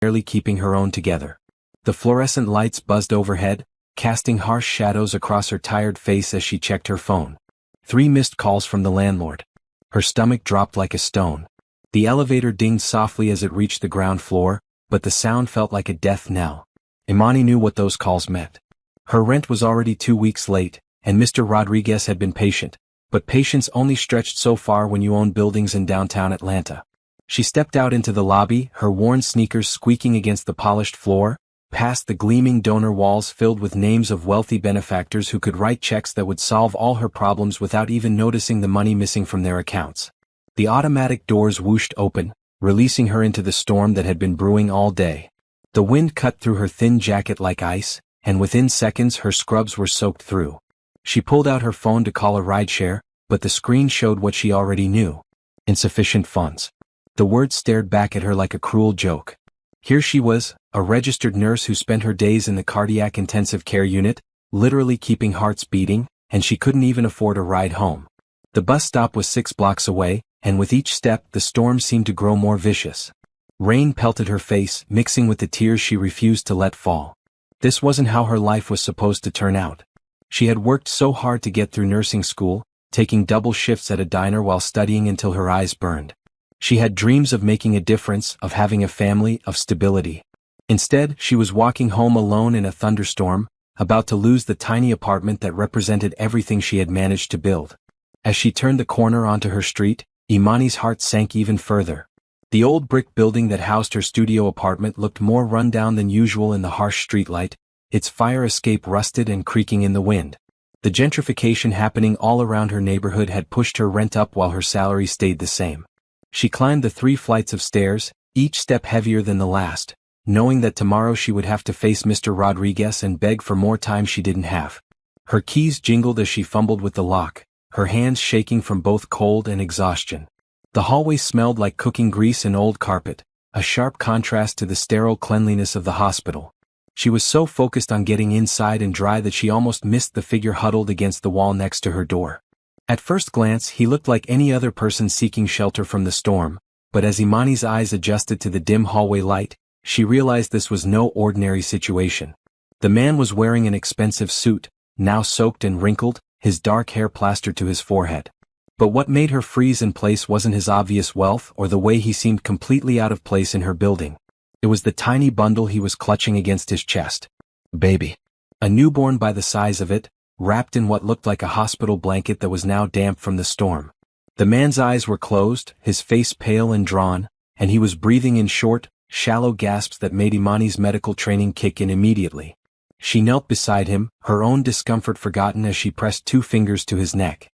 barely keeping her own together. The fluorescent lights buzzed overhead, casting harsh shadows across her tired face as she checked her phone. 3 missed calls from the landlord. Her stomach dropped like a stone. The elevator dinged softly as it reached the ground floor, but the sound felt like a death knell. Imani knew what those calls meant. Her rent was already 2 weeks late, and Mr. Rodriguez had been patient, but patience only stretched so far when you own buildings in downtown Atlanta. She stepped out into the lobby, her worn sneakers squeaking against the polished floor, past the gleaming donor walls filled with names of wealthy benefactors who could write checks that would solve all her problems without even noticing the money missing from their accounts. The automatic doors whooshed open, releasing her into the storm that had been brewing all day. The wind cut through her thin jacket like ice, and within seconds her scrubs were soaked through. She pulled out her phone to call a rideshare, but the screen showed what she already knew. Insufficient funds. The word stared back at her like a cruel joke. Here she was, a registered nurse who spent her days in the cardiac intensive care unit, literally keeping hearts beating, and she couldn't even afford a ride home. The bus stop was 6 blocks away, and with each step the storm seemed to grow more vicious. Rain pelted her face, mixing with the tears she refused to let fall. This wasn't how her life was supposed to turn out. She had worked so hard to get through nursing school, taking double shifts at a diner while studying until her eyes burned. She had dreams of making a difference, of having a family, of stability. Instead, she was walking home alone in a thunderstorm, about to lose the tiny apartment that represented everything she had managed to build. As she turned the corner onto her street, Imani's heart sank even further. The old brick building that housed her studio apartment looked more run down than usual in the harsh streetlight, its fire escape rusted and creaking in the wind. The gentrification happening all around her neighborhood had pushed her rent up while her salary stayed the same. She climbed the 3 flights of stairs, each step heavier than the last, knowing that tomorrow she would have to face Mr. Rodriguez and beg for more time she didn't have. Her keys jingled as she fumbled with the lock, her hands shaking from both cold and exhaustion. The hallway smelled like cooking grease and old carpet, a sharp contrast to the sterile cleanliness of the hospital. She was so focused on getting inside and dry that she almost missed the figure huddled against the wall next to her door. At first glance, he looked like any other person seeking shelter from the storm, but as Imani's eyes adjusted to the dim hallway light, she realized this was no ordinary situation. The man was wearing an expensive suit, now soaked and wrinkled, his dark hair plastered to his forehead. But what made her freeze in place wasn't his obvious wealth or the way he seemed completely out of place in her building. It was the tiny bundle he was clutching against his chest. Baby. A newborn by the size of it, wrapped in what looked like a hospital blanket that was now damp from the storm. The man's eyes were closed, his face pale and drawn, and he was breathing in short, shallow gasps that made Imani's medical training kick in immediately. She knelt beside him, her own discomfort forgotten as she pressed 2 fingers to his neck.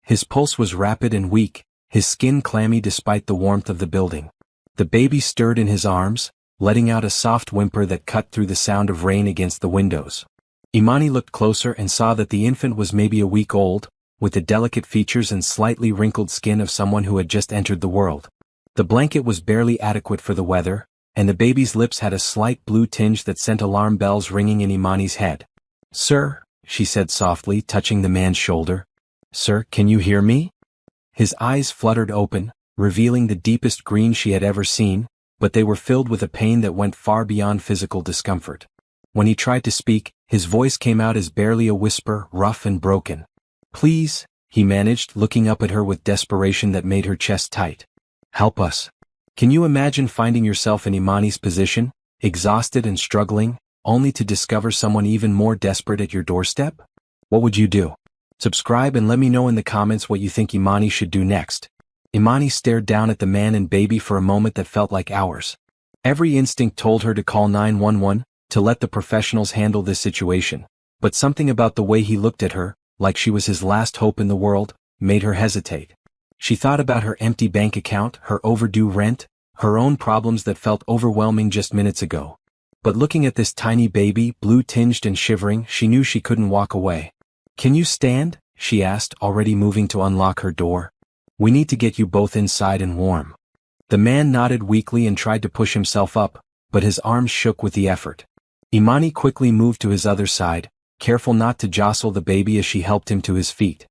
His pulse was rapid and weak, his skin clammy despite the warmth of the building. The baby stirred in his arms, letting out a soft whimper that cut through the sound of rain against the windows. Imani looked closer and saw that the infant was maybe a week old, with the delicate features and slightly wrinkled skin of someone who had just entered the world. The blanket was barely adequate for the weather, and the baby's lips had a slight blue tinge that sent alarm bells ringing in Imani's head. "Sir," she said softly, touching the man's shoulder. "Sir, can you hear me?" His eyes fluttered open, revealing the deepest green she had ever seen, but they were filled with a pain that went far beyond physical discomfort. When he tried to speak, his voice came out as barely a whisper, rough and broken. "Please," he managed, looking up at her with desperation that made her chest tight. "Help us." Can you imagine finding yourself in Imani's position, exhausted and struggling, only to discover someone even more desperate at your doorstep? What would you do? Subscribe and let me know in the comments what you think Imani should do next. Imani stared down at the man and baby for a moment that felt like hours. Every instinct told her to call 911, to let the professionals handle this situation, but something about the way he looked at her, like she was his last hope in the world, made her hesitate. She thought about her empty bank account, her overdue rent, her own problems that felt overwhelming just minutes ago. But looking at this tiny baby, blue-tinged and shivering, she knew she couldn't walk away. "Can you stand?" she asked, already moving to unlock her door. "We need to get you both inside and warm." The man nodded weakly and tried to push himself up, but his arms shook with the effort. Imani quickly moved to his other side, careful not to jostle the baby as she helped him to his feet.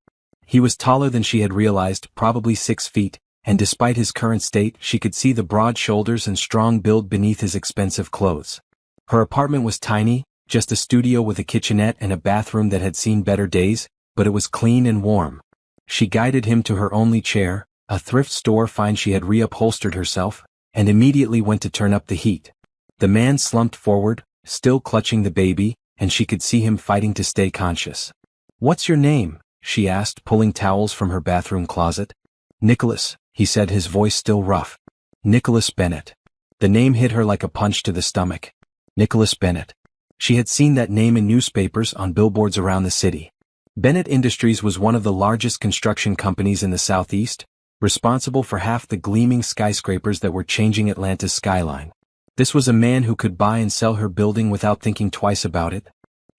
He was taller than she had realized, probably 6 feet, and despite his current state, she could see the broad shoulders and strong build beneath his expensive clothes. Her apartment was tiny, just a studio with a kitchenette and a bathroom that had seen better days, but it was clean and warm. She guided him to her only chair, a thrift store find she had reupholstered herself, and immediately went to turn up the heat. The man slumped forward, still clutching the baby, and she could see him fighting to stay conscious. "What's your name?" she asked, pulling towels from her bathroom closet. "Nicholas," he said, his voice still rough. "Nicholas Bennett." The name hit her like a punch to the stomach. Nicholas Bennett. She had seen that name in newspapers on billboards around the city. Bennett Industries was one of the largest construction companies in the Southeast, responsible for half the gleaming skyscrapers that were changing Atlanta's skyline. This was a man who could buy and sell her building without thinking twice about it.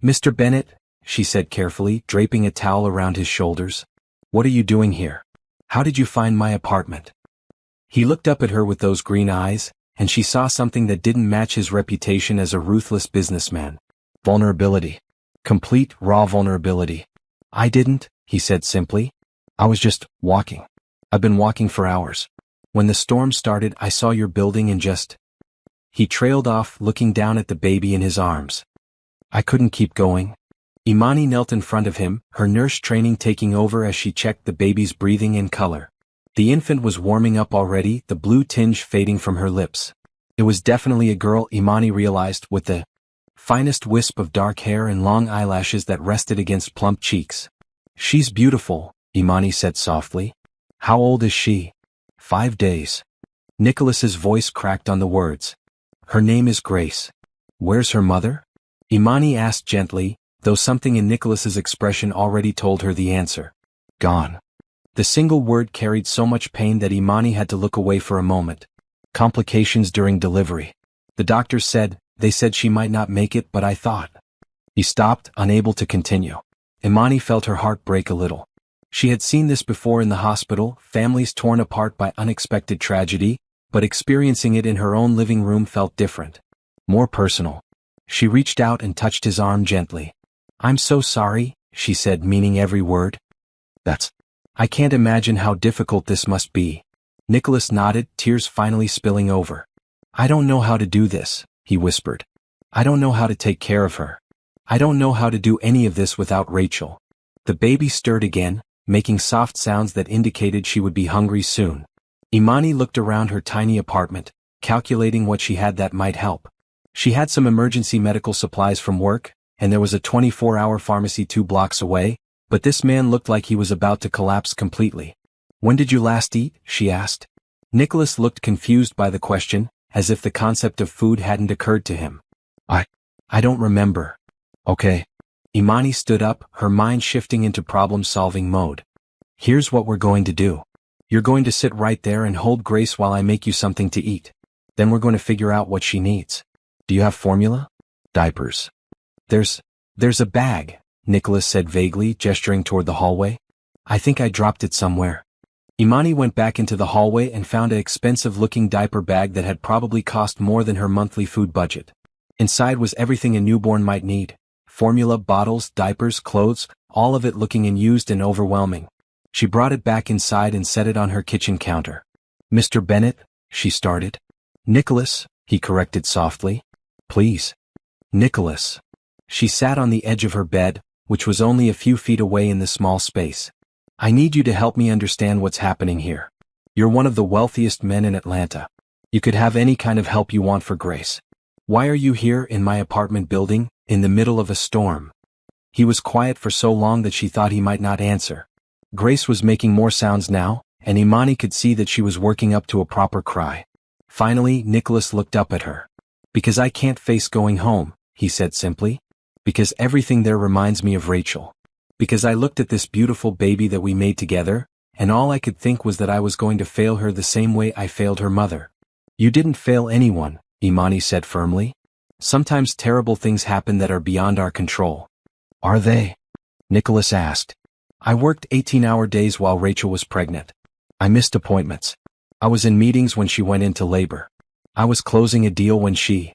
"Mr. Bennett," she said carefully, draping a towel around his shoulders. "What are you doing here? How did you find my apartment?" He looked up at her with those green eyes, and she saw something that didn't match his reputation as a ruthless businessman. Vulnerability. Complete, raw vulnerability. "I didn't," he said simply. "I was just walking. I've been walking for hours. When the storm started, I saw your building and just..." He trailed off, looking down at the baby in his arms. "I couldn't keep going." Imani knelt in front of him, her nurse training taking over as she checked the baby's breathing and color. The infant was warming up already, the blue tinge fading from her lips. It was definitely a girl, Imani realized, with the finest wisp of dark hair and long eyelashes that rested against plump cheeks. "She's beautiful," Imani said softly. "How old is she?" 5 days. Nicholas's voice cracked on the words. "Her name is Grace." "Where's her mother?" Imani asked gently, though something in Nicholas's expression already told her the answer. "Gone." The single word carried so much pain that Imani had to look away for a moment. "Complications during delivery. The doctors said, they said she might not make it, but I thought..." He stopped, unable to continue. Imani felt her heart break a little. She had seen this before in the hospital, families torn apart by unexpected tragedy, but experiencing it in her own living room felt different. More personal. She reached out and touched his arm gently. "I'm so sorry," she said, meaning every word. I can't imagine how difficult this must be." Nicholas nodded, tears finally spilling over. "I don't know how to do this," he whispered. "I don't know how to take care of her. I don't know how to do any of this without Rachel." The baby stirred again, making soft sounds that indicated she would be hungry soon. Imani looked around her tiny apartment, calculating what she had that might help. She had some emergency medical supplies from work, and there was a 24-hour pharmacy 2 blocks away, but this man looked like he was about to collapse completely. "When did you last eat?" she asked. Nicholas looked confused by the question, as if the concept of food hadn't occurred to him. I don't remember." "Okay." Imani stood up, her mind shifting into problem-solving mode. "Here's what we're going to do. You're going to sit right there and hold Grace while I make you something to eat. Then we're going to figure out what she needs. Do you have formula? Diapers?" There's a bag," Nicholas said vaguely, gesturing toward the hallway. "I think I dropped it somewhere." Imani went back into the hallway and found an expensive-looking diaper bag that had probably cost more than her monthly food budget. Inside was everything a newborn might need. Formula, bottles, diapers, clothes, all of it looking unused and overwhelming. She brought it back inside and set it on her kitchen counter. "Mr. Bennett," she started. "Nicholas," he corrected softly. "Please." "Nicholas." She sat on the edge of her bed, which was only a few feet away in the small space. "I need you to help me understand what's happening here. You're one of the wealthiest men in Atlanta. You could have any kind of help you want for Grace. Why are you here in my apartment building, in the middle of a storm?" He was quiet for so long that she thought he might not answer. Grace was making more sounds now, and Imani could see that she was working up to a proper cry. Finally, Nicholas looked up at her. "Because I can't face going home," he said simply. "Because everything there reminds me of Rachel. Because I looked at this beautiful baby that we made together, and all I could think was that I was going to fail her the same way I failed her mother." "You didn't fail anyone," Imani said firmly. "Sometimes terrible things happen that are beyond our control." "Are they?" Nicholas asked. "I worked 18-hour days while Rachel was pregnant. I missed appointments. I was in meetings when she went into labor. I was closing a deal when she..."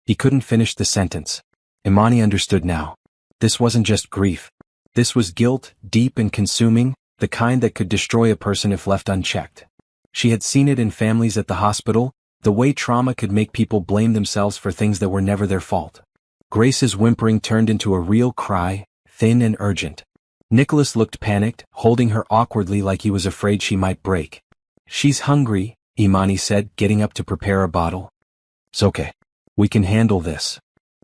He couldn't finish the sentence. Imani understood now. This wasn't just grief. This was guilt, deep and consuming, the kind that could destroy a person if left unchecked. She had seen it in families at the hospital, the way trauma could make people blame themselves for things that were never their fault. Grace's whimpering turned into a real cry, thin and urgent. Nicholas looked panicked, holding her awkwardly like he was afraid she might break. "She's hungry," Imani said, getting up to prepare a bottle. "It's okay. We can handle this."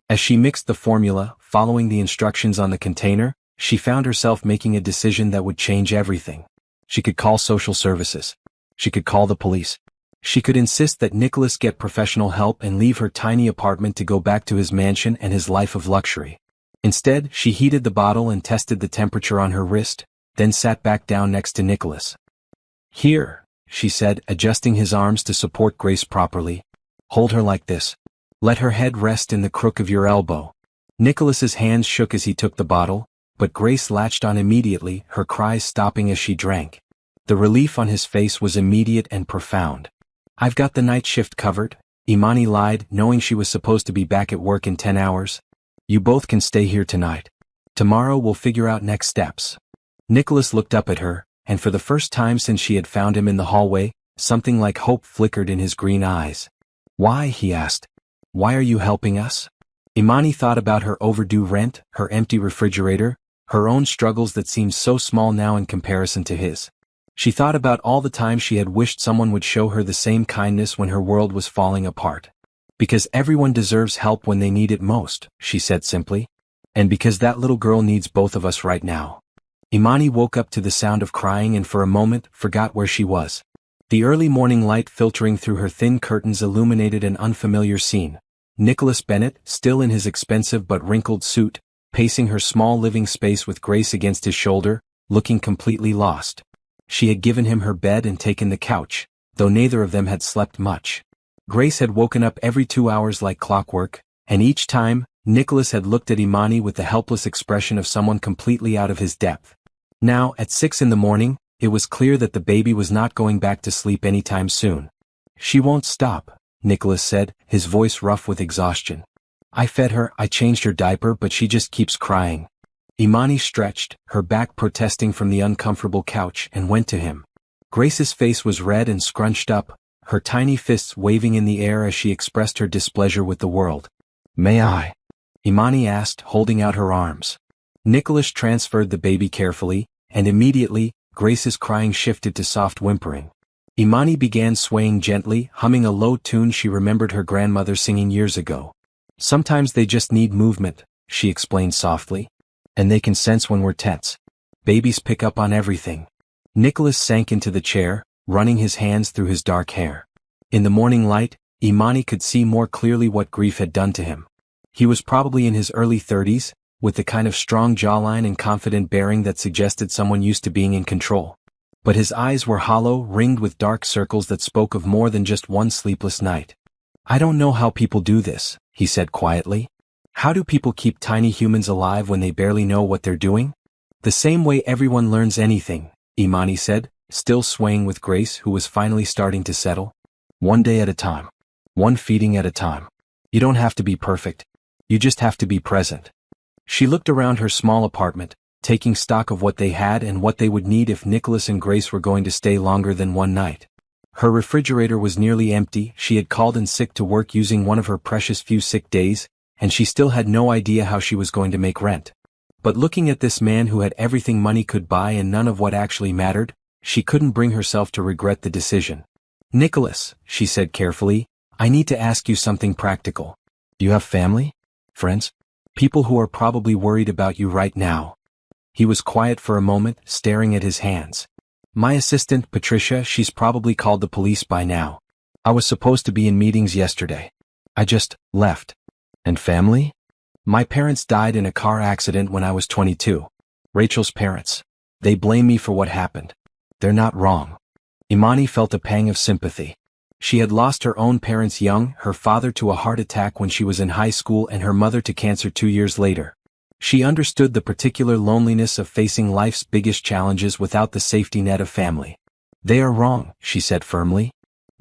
As she mixed the formula, following the instructions on the container, she found herself making a decision that would change everything. She could call social services. She could call the police. She could insist that Nicholas get professional help and leave her tiny apartment to go back to his mansion and his life of luxury. Instead, she heated the bottle and tested the temperature on her wrist, then sat back down next to Nicholas. "Here," she said, adjusting his arms to support Grace properly. "Hold her like this. Let her head rest in the crook of your elbow." Nicholas's hands shook as he took the bottle, but Grace latched on immediately, her cries stopping as she drank. The relief on his face was immediate and profound. "I've got the night shift covered," Imani lied, knowing she was supposed to be back at work in 10 hours. "You both can stay here tonight. Tomorrow we'll figure out next steps." Nicholas looked up at her, and for the first time since she had found him in the hallway, something like hope flickered in his green eyes. "Why?" he asked. "Why are you helping us?" Imani thought about her overdue rent, her empty refrigerator, her own struggles that seemed so small now in comparison to his. She thought about all the times she had wished someone would show her the same kindness when her world was falling apart. "Because everyone deserves help when they need it most," she said simply. "And because that little girl needs both of us right now." Imani woke up to the sound of crying and for a moment forgot where she was. The early morning light filtering through her thin curtains illuminated an unfamiliar scene. Nicholas Bennett, still in his expensive but wrinkled suit, pacing her small living space with Grace against his shoulder, looking completely lost. She had given him her bed and taken the couch, though neither of them had slept much. Grace had woken up every 2 hours like clockwork, and each time, Nicholas had looked at Imani with the helpless expression of someone completely out of his depth. Now, at 6 in the morning, it was clear that the baby was not going back to sleep anytime soon. "She won't stop," Nicholas said, his voice rough with exhaustion. "I fed her, I changed her diaper, but she just keeps crying." Imani stretched, her back protesting from the uncomfortable couch, and went to him. Grace's face was red and scrunched up, her tiny fists waving in the air as she expressed her displeasure with the world. "May I?" Imani asked, holding out her arms. Nicholas transferred the baby carefully, and immediately, Grace's crying shifted to soft whimpering. Imani began swaying gently, humming a low tune she remembered her grandmother singing years ago. "Sometimes they just need movement," she explained softly. "And they can sense when we're tense. Babies pick up on everything." Nicholas sank into the chair, running his hands through his dark hair. In the morning light, Imani could see more clearly what grief had done to him. He was probably in his early 30s, with the kind of strong jawline and confident bearing that suggested someone used to being in control. But his eyes were hollow, ringed with dark circles that spoke of more than just one sleepless night. "I don't know how people do this," he said quietly. "How do people keep tiny humans alive when they barely know what they're doing?" "The same way everyone learns anything," Imani said, still swaying with Grace, who was finally starting to settle. "One day at a time. One feeding at a time. You don't have to be perfect. You just have to be present." She looked around her small apartment, taking stock of what they had and what they would need if Nicholas and Grace were going to stay longer than one night. Her refrigerator was nearly empty, she had called in sick to work using one of her precious few sick days, and she still had no idea how she was going to make rent. But looking at this man who had everything money could buy and none of what actually mattered, she couldn't bring herself to regret the decision. "Nicholas," she said carefully, "I need to ask you something practical. You have family? Friends? People who are probably worried about you right now." He was quiet for a moment, staring at his hands. "My assistant, Patricia, she's probably called the police by now. I was supposed to be in meetings yesterday. I just left." "And family?" "My parents died in a car accident when I was 22. Rachel's parents. They blame me for what happened. They're not wrong." Imani felt a pang of sympathy. She had lost her own parents young, her father to a heart attack when she was in high school and her mother to cancer 2 years later. She understood the particular loneliness of facing life's biggest challenges without the safety net of family. "They are wrong," she said firmly.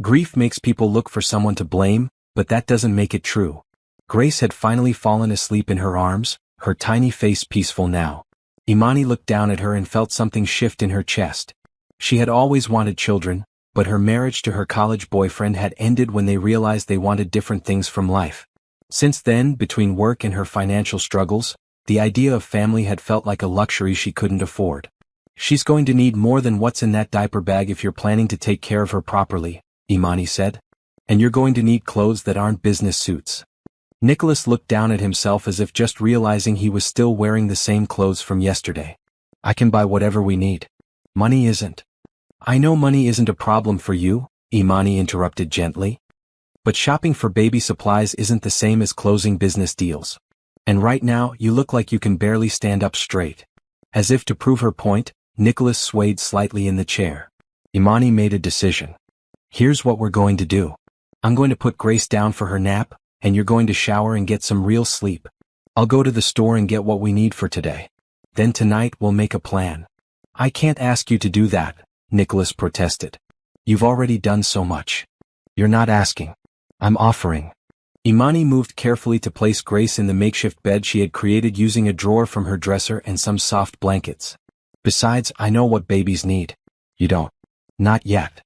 "Grief makes people look for someone to blame, but that doesn't make it true." Grace had finally fallen asleep in her arms, her tiny face peaceful now. Imani looked down at her and felt something shift in her chest. She had always wanted children, but her marriage to her college boyfriend had ended when they realized they wanted different things from life. Since then, between work and her financial struggles, the idea of family had felt like a luxury she couldn't afford. "She's going to need more than what's in that diaper bag if you're planning to take care of her properly," Imani said. "And you're going to need clothes that aren't business suits." Nicholas looked down at himself as if just realizing he was still wearing the same clothes from yesterday. "I can buy whatever we need. Money isn't." "I know money isn't a problem for you," Imani interrupted gently. "But shopping for baby supplies isn't the same as closing business deals. And right now, you look like you can barely stand up straight." As if to prove her point, Nicholas swayed slightly in the chair. Imani made a decision. "Here's what we're going to do. I'm going to put Grace down for her nap, and you're going to shower and get some real sleep. I'll go to the store and get what we need for today. Then tonight we'll make a plan." "I can't ask you to do that," Nicholas protested. "You've already done so much." "You're not asking. I'm offering." Imani moved carefully to place Grace in the makeshift bed she had created using a drawer from her dresser and some soft blankets. "Besides, I know what babies need. You don't." "Not yet."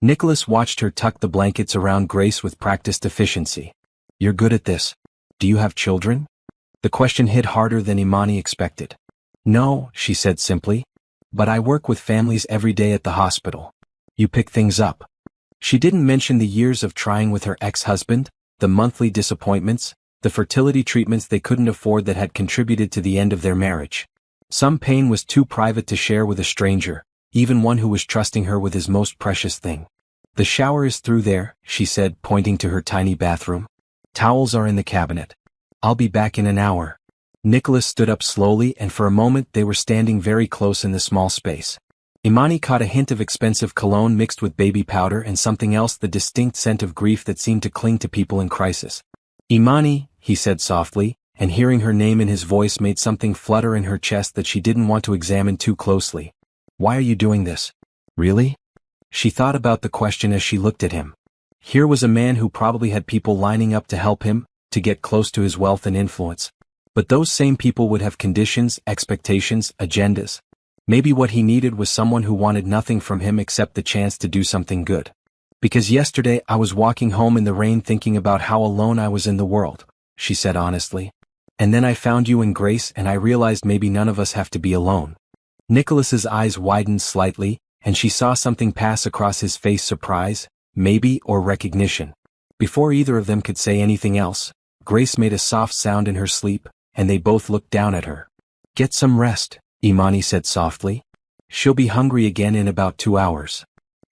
Nicholas watched her tuck the blankets around Grace with practiced efficiency. "You're good at this. Do you have children?" The question hit harder than Imani expected. "No," she said simply. "But I work with families every day at the hospital. You pick things up." She didn't mention the years of trying with her ex-husband, the monthly disappointments, the fertility treatments they couldn't afford that had contributed to the end of their marriage. Some pain was too private to share with a stranger, even one who was trusting her with his most precious thing. "The shower is through there," she said, pointing to her tiny bathroom. "Towels are in the cabinet. I'll be back in an hour." Nicholas stood up slowly, and for a moment they were standing very close in the small space. Imani caught a hint of expensive cologne mixed with baby powder and something else, the distinct scent of grief that seemed to cling to people in crisis. "Imani," he said softly, and hearing her name in his voice made something flutter in her chest that she didn't want to examine too closely. "Why are you doing this? Really?" She thought about the question as she looked at him. Here was a man who probably had people lining up to help him, to get close to his wealth and influence. But those same people would have conditions, expectations, agendas. Maybe what he needed was someone who wanted nothing from him except the chance to do something good. "Because yesterday I was walking home in the rain thinking about how alone I was in the world," she said honestly. "And then I found you and Grace and I realized maybe none of us have to be alone." Nicholas's eyes widened slightly, and she saw something pass across his face: surprise, maybe, or recognition. Before either of them could say anything else, Grace made a soft sound in her sleep, and they both looked down at her. "Get some rest," Imani said softly. "She'll be hungry again in about 2 hours."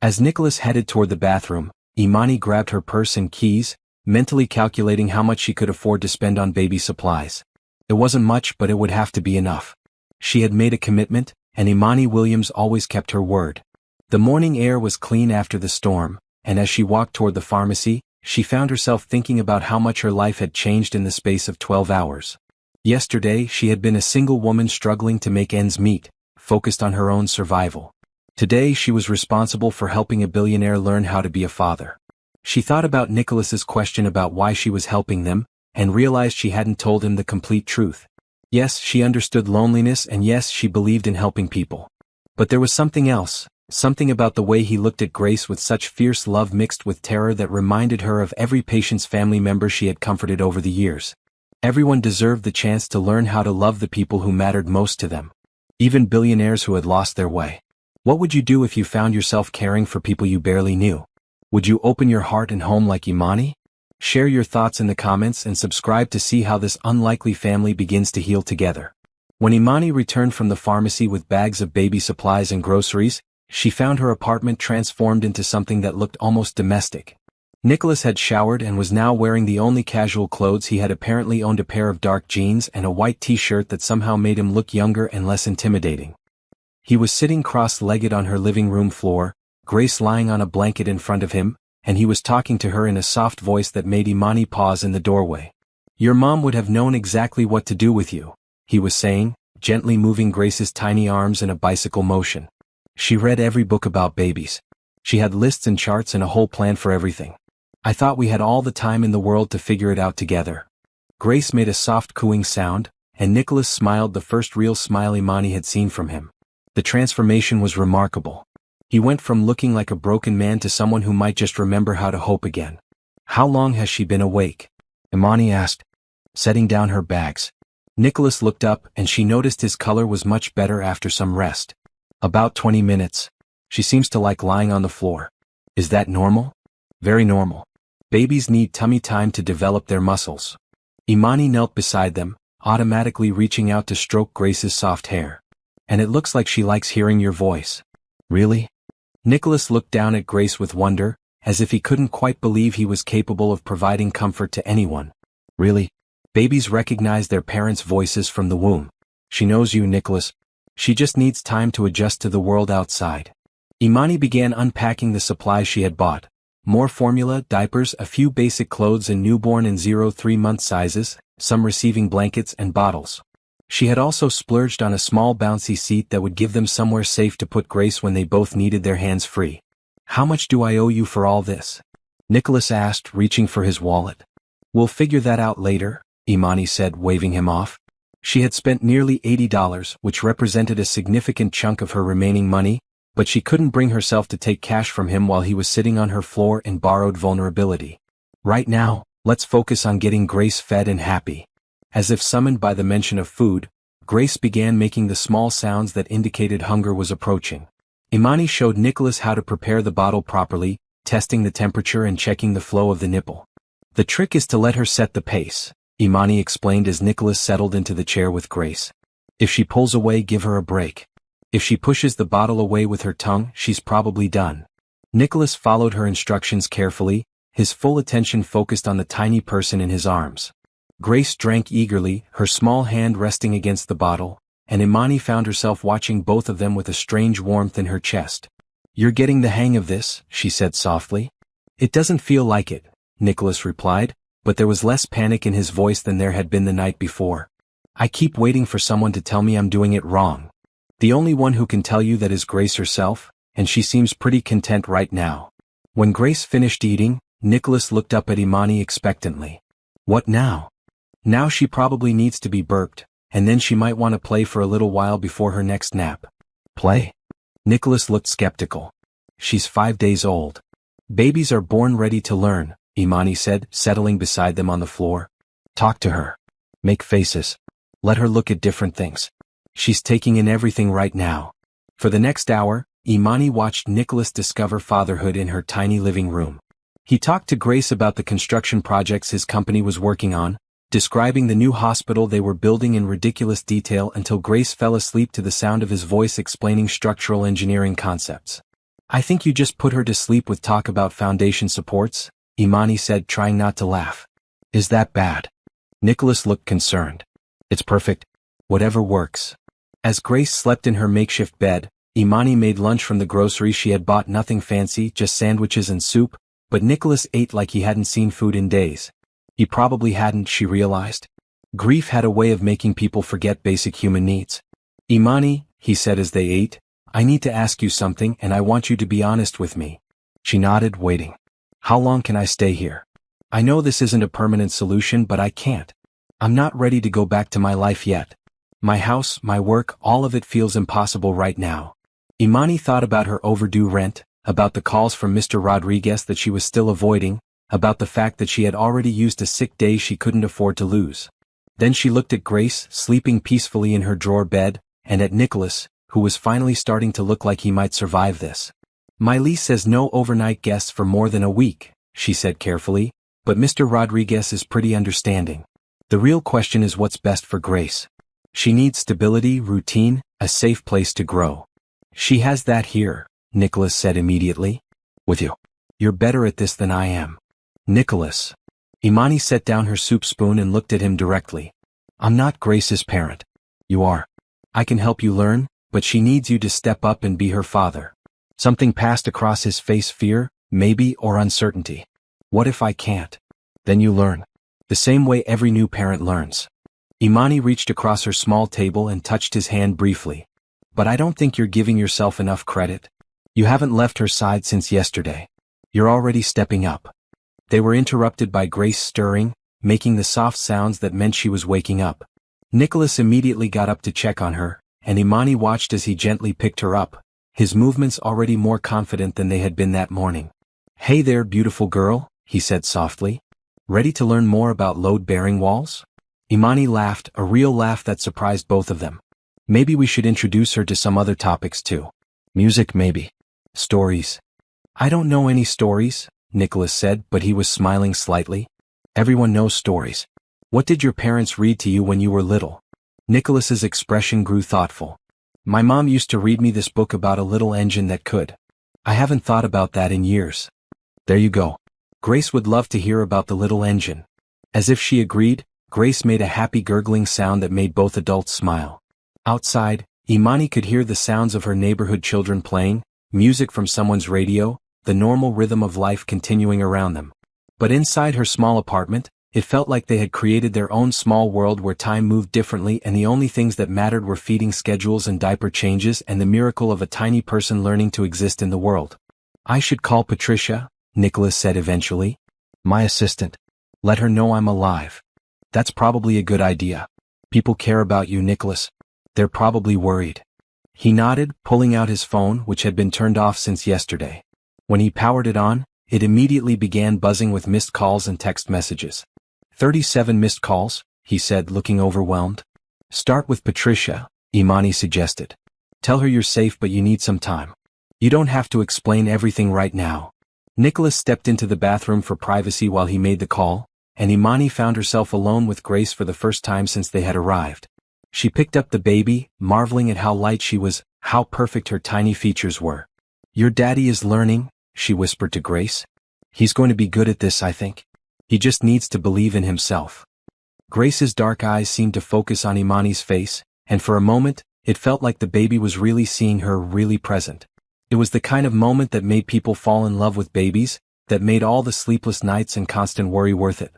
As Nicholas headed toward the bathroom, Imani grabbed her purse and keys, mentally calculating how much she could afford to spend on baby supplies. It wasn't much, but it would have to be enough. She had made a commitment, and Imani Williams always kept her word. The morning air was clean after the storm, and as she walked toward the pharmacy, she found herself thinking about how much her life had changed in the space of 12 hours. Yesterday, she had been a single woman struggling to make ends meet, focused on her own survival. Today, she was responsible for helping a billionaire learn how to be a father. She thought about Nicholas's question about why she was helping them, and realized she hadn't told him the complete truth. Yes, she understood loneliness, and yes, she believed in helping people. But there was something else, something about the way he looked at Grace with such fierce love mixed with terror that reminded her of every patient's family member she had comforted over the years. Everyone deserved the chance to learn how to love the people who mattered most to them. Even billionaires who had lost their way. What would you do if you found yourself caring for people you barely knew? Would you open your heart and home like Imani? Share your thoughts in the comments and subscribe to see how this unlikely family begins to heal together. When Imani returned from the pharmacy with bags of baby supplies and groceries, she found her apartment transformed into something that looked almost domestic. Nicholas had showered and was now wearing the only casual clothes he had apparently owned, a pair of dark jeans and a white t-shirt that somehow made him look younger and less intimidating. He was sitting cross-legged on her living room floor, Grace lying on a blanket in front of him, and he was talking to her in a soft voice that made Imani pause in the doorway. "Your mom would have known exactly what to do with you," he was saying, gently moving Grace's tiny arms in a bicycle motion. "She read every book about babies. She had lists and charts and a whole plan for everything. I thought we had all the time in the world to figure it out together." Grace made a soft cooing sound, and Nicholas smiled, the first real smile Imani had seen from him. The transformation was remarkable. He went from looking like a broken man to someone who might just remember how to hope again. How long has she been awake? Imani asked, setting down her bags. Nicholas looked up and she noticed his color was much better after some rest. About 20 minutes. She seems to like lying on the floor. Is that normal? Very normal. Babies need tummy time to develop their muscles. Imani knelt beside them, automatically reaching out to stroke Grace's soft hair. And it looks like she likes hearing your voice. Really? Nicholas looked down at Grace with wonder, as if he couldn't quite believe he was capable of providing comfort to anyone. Really? Babies recognize their parents' voices from the womb. She knows you, Nicholas. She just needs time to adjust to the world outside. Imani began unpacking the supplies she had bought. More formula, diapers, a few basic clothes in newborn and 0-3 month sizes, some receiving blankets and bottles. She had also splurged on a small bouncy seat that would give them somewhere safe to put Grace when they both needed their hands free. How much do I owe you for all this? Nicholas asked, reaching for his wallet. We'll figure that out later, Imani said, waving him off. She had spent nearly $80, which represented a significant chunk of her remaining money, but she couldn't bring herself to take cash from him while he was sitting on her floor in borrowed vulnerability. Right now, let's focus on getting Grace fed and happy. As if summoned by the mention of food, Grace began making the small sounds that indicated hunger was approaching. Imani showed Nicholas how to prepare the bottle properly, testing the temperature and checking the flow of the nipple. The trick is to let her set the pace, Imani explained as Nicholas settled into the chair with Grace. If she pulls away, give her a break. If she pushes the bottle away with her tongue, she's probably done. Nicholas followed her instructions carefully, his full attention focused on the tiny person in his arms. Grace drank eagerly, her small hand resting against the bottle, and Imani found herself watching both of them with a strange warmth in her chest. You're getting the hang of this, she said softly. It doesn't feel like it, Nicholas replied, but there was less panic in his voice than there had been the night before. I keep waiting for someone to tell me I'm doing it wrong. The only one who can tell you that is Grace herself, and she seems pretty content right now. When Grace finished eating, Nicholas looked up at Imani expectantly. What now? Now she probably needs to be burped, and then she might want to play for a little while before her next nap. Play? Nicholas looked skeptical. She's 5 days old. Babies are born ready to learn, Imani said, settling beside them on the floor. Talk to her. Make faces. Let her look at different things. She's taking in everything right now. For the next hour, Imani watched Nicholas discover fatherhood in her tiny living room. He talked to Grace about the construction projects his company was working on, describing the new hospital they were building in ridiculous detail until Grace fell asleep to the sound of his voice explaining structural engineering concepts. I think you just put her to sleep with talk about foundation supports, Imani said, trying not to laugh. Is that bad? Nicholas looked concerned. It's perfect. Whatever works. As Grace slept in her makeshift bed, Imani made lunch from the grocery she had bought. Nothing fancy, just sandwiches and soup, but Nicholas ate like he hadn't seen food in days. He probably hadn't, she realized. Grief had a way of making people forget basic human needs. Imani, he said as they ate, I need to ask you something and I want you to be honest with me. She nodded, waiting. How long can I stay here? I know this isn't a permanent solution, but I can't. I'm not ready to go back to my life yet. My house, my work, all of it feels impossible right now. Imani thought about her overdue rent, about the calls from Mr. Rodriguez that she was still avoiding, about the fact that she had already used a sick day she couldn't afford to lose. Then she looked at Grace, sleeping peacefully in her drawer bed, and at Nicholas, who was finally starting to look like he might survive this. My lease says no overnight guests for more than a week, she said carefully, but Mr. Rodriguez is pretty understanding. The real question is what's best for Grace. She needs stability, routine, a safe place to grow. She has that here, Nicholas said immediately. With you. You're better at this than I am. Nicholas. Imani set down her soup spoon and looked at him directly. I'm not Grace's parent. You are. I can help you learn, but she needs you to step up and be her father. Something passed across his face, fear, maybe, or uncertainty. What if I can't? Then you learn. The same way every new parent learns. Imani reached across her small table and touched his hand briefly. But I don't think you're giving yourself enough credit. You haven't left her side since yesterday. You're already stepping up. They were interrupted by Grace stirring, making the soft sounds that meant she was waking up. Nicholas immediately got up to check on her, and Imani watched as he gently picked her up, his movements already more confident than they had been that morning. "Hey there, beautiful girl," he said softly. "Ready to learn more about load-bearing walls?" Imani laughed, a real laugh that surprised both of them. Maybe we should introduce her to some other topics too. Music maybe. Stories. "I don't know any stories," Nicholas said, but he was smiling slightly. "Everyone knows stories. What did your parents read to you when you were little?" Nicholas's expression grew thoughtful. "My mom used to read me this book about a little engine that could. I haven't thought about that in years." "There you go. Grace would love to hear about the little engine." As if she agreed, Grace made a happy gurgling sound that made both adults smile. Outside, Imani could hear the sounds of her neighborhood children playing, music from someone's radio, the normal rhythm of life continuing around them. But inside her small apartment, it felt like they had created their own small world where time moved differently and the only things that mattered were feeding schedules and diaper changes and the miracle of a tiny person learning to exist in the world. "I should call Patricia," Nicholas said eventually. "My assistant. Let her know I'm alive." "That's probably a good idea. People care about you, Nicholas. They're probably worried." He nodded, pulling out his phone, which had been turned off since yesterday. When he powered it on, it immediately began buzzing with missed calls and text messages. 37 missed calls, he said, looking overwhelmed. "Start with Patricia," Imani suggested. "Tell her you're safe but you need some time. You don't have to explain everything right now." Nicholas stepped into the bathroom for privacy while he made the call, and Imani found herself alone with Grace for the first time since they had arrived. She picked up the baby, marveling at how light she was, how perfect her tiny features were. "Your daddy is learning," she whispered to Grace. "He's going to be good at this, I think. He just needs to believe in himself." Grace's dark eyes seemed to focus on Imani's face, and for a moment, it felt like the baby was really seeing her, really present. It was the kind of moment that made people fall in love with babies, that made all the sleepless nights and constant worry worth it.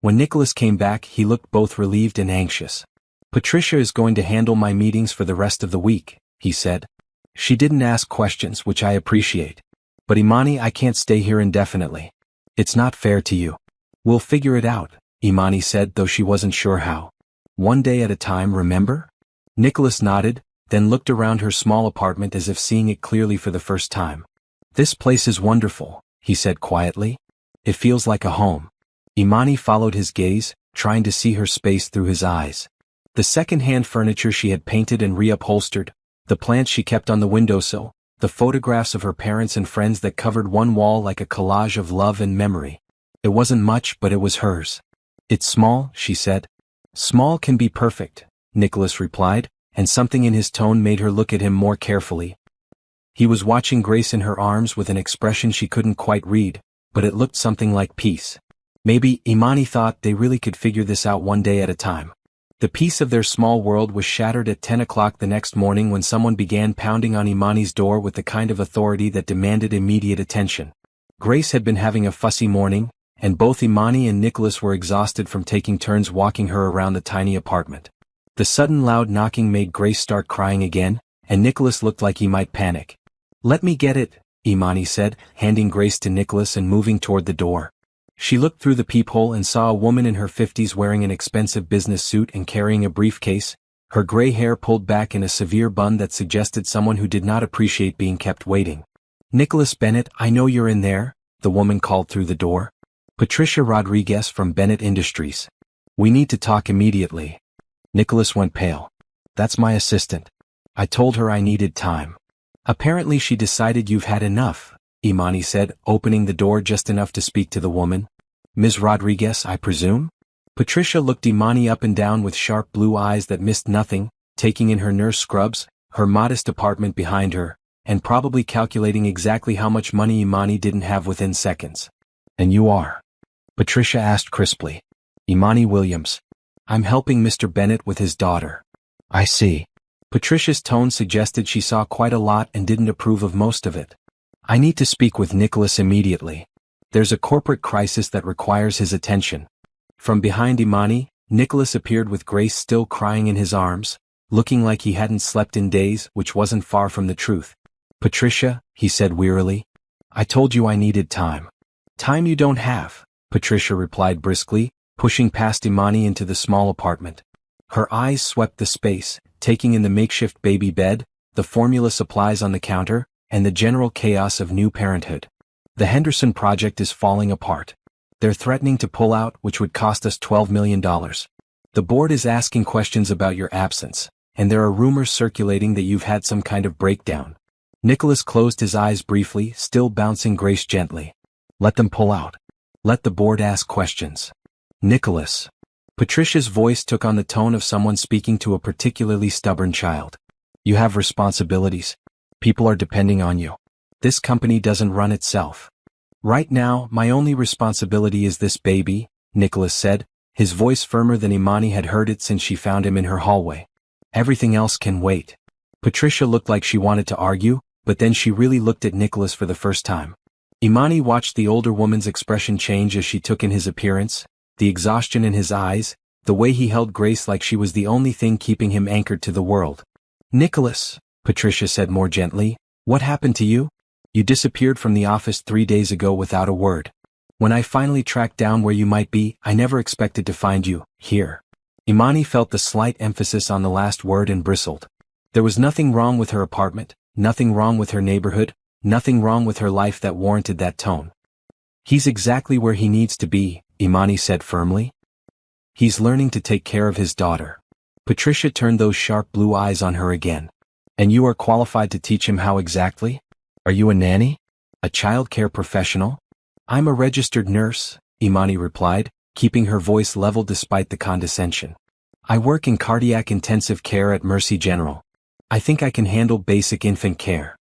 When Nicholas came back, he looked both relieved and anxious. "Patricia is going to handle my meetings for the rest of the week," he said. "She didn't ask questions, which I appreciate. But Imani, I can't stay here indefinitely. It's not fair to you." "We'll figure it out," Imani said, though she wasn't sure how. "One day at a time, remember?" Nicholas nodded, then looked around her small apartment as if seeing it clearly for the first time. "This place is wonderful," he said quietly. "It feels like a home." Imani followed his gaze, trying to see her space through his eyes. The second-hand furniture she had painted and reupholstered, the plants she kept on the windowsill, the photographs of her parents and friends that covered one wall like a collage of love and memory. It wasn't much, but it was hers. "It's small," she said. "Small can be perfect," Nicholas replied, and something in his tone made her look at him more carefully. He was watching Grace in her arms with an expression she couldn't quite read, but it looked something like peace. Maybe, Imani thought, they really could figure this out one day at a time. The peace of their small world was shattered at 10 o'clock the next morning when someone began pounding on Imani's door with the kind of authority that demanded immediate attention. Grace had been having a fussy morning, and both Imani and Nicholas were exhausted from taking turns walking her around the tiny apartment. The sudden loud knocking made Grace start crying again, and Nicholas looked like he might panic. "Let me get it," Imani said, handing Grace to Nicholas and moving toward the door. She looked through the peephole and saw a woman in her 50s wearing an expensive business suit and carrying a briefcase, her gray hair pulled back in a severe bun that suggested someone who did not appreciate being kept waiting. "Nicholas Bennett, I know you're in there," the woman called through the door. "Patricia Rodriguez from Bennett Industries. We need to talk immediately." Nicholas went pale. "That's my assistant. I told her I needed time." "Apparently she decided you've had enough," Imani said, opening the door just enough to speak to the woman. "Ms. Rodriguez, I presume?" Patricia looked Imani up and down with sharp blue eyes that missed nothing, taking in her nurse scrubs, her modest apartment behind her, and probably calculating exactly how much money Imani didn't have within seconds. "And you are?" Patricia asked crisply. "Imani Williams. I'm helping Mr. Bennett with his daughter." "I see." Patricia's tone suggested she saw quite a lot and didn't approve of most of it. "I need to speak with Nicholas immediately. There's a corporate crisis that requires his attention." From behind Imani, Nicholas appeared with Grace still crying in his arms, looking like he hadn't slept in days, which wasn't far from the truth. "Patricia," he said wearily, "I told you I needed time." "Time you don't have," Patricia replied briskly, pushing past Imani into the small apartment. Her eyes swept the space, taking in the makeshift baby bed, the formula supplies on the counter, and the general chaos of new parenthood. The Henderson project is falling apart. They're threatening to pull out, which would cost us $12 million. The board is asking questions about your absence, and there are rumors circulating that you've had some kind of breakdown. Nicholas closed his eyes briefly, still bouncing Grace gently. Let them pull out. Let the board ask questions. Nicholas. Patricia's voice took on the tone of someone speaking to a particularly stubborn child. You have responsibilities. People are depending on you. This company doesn't run itself. Right now, my only responsibility is this baby, Nicholas said, his voice firmer than Imani had heard it since she found him in her hallway. Everything else can wait. Patricia looked like she wanted to argue, but then she really looked at Nicholas for the first time. Imani watched the older woman's expression change as she took in his appearance, the exhaustion in his eyes, the way he held Grace like she was the only thing keeping him anchored to the world. Nicholas, Patricia said more gently, what happened to you? You disappeared from the office 3 days ago without a word. When I finally tracked down where you might be, I never expected to find you, here. Imani felt the slight emphasis on the last word and bristled. There was nothing wrong with her apartment, nothing wrong with her neighborhood, nothing wrong with her life that warranted that tone. He's exactly where he needs to be, Imani said firmly. He's learning to take care of his daughter. Patricia turned those sharp blue eyes on her again. And you are qualified to teach him how exactly? Are you a nanny? A child care professional? I'm a registered nurse, Imani replied, keeping her voice level despite the condescension. I work in cardiac intensive care at Mercy General. I think I can handle basic infant care.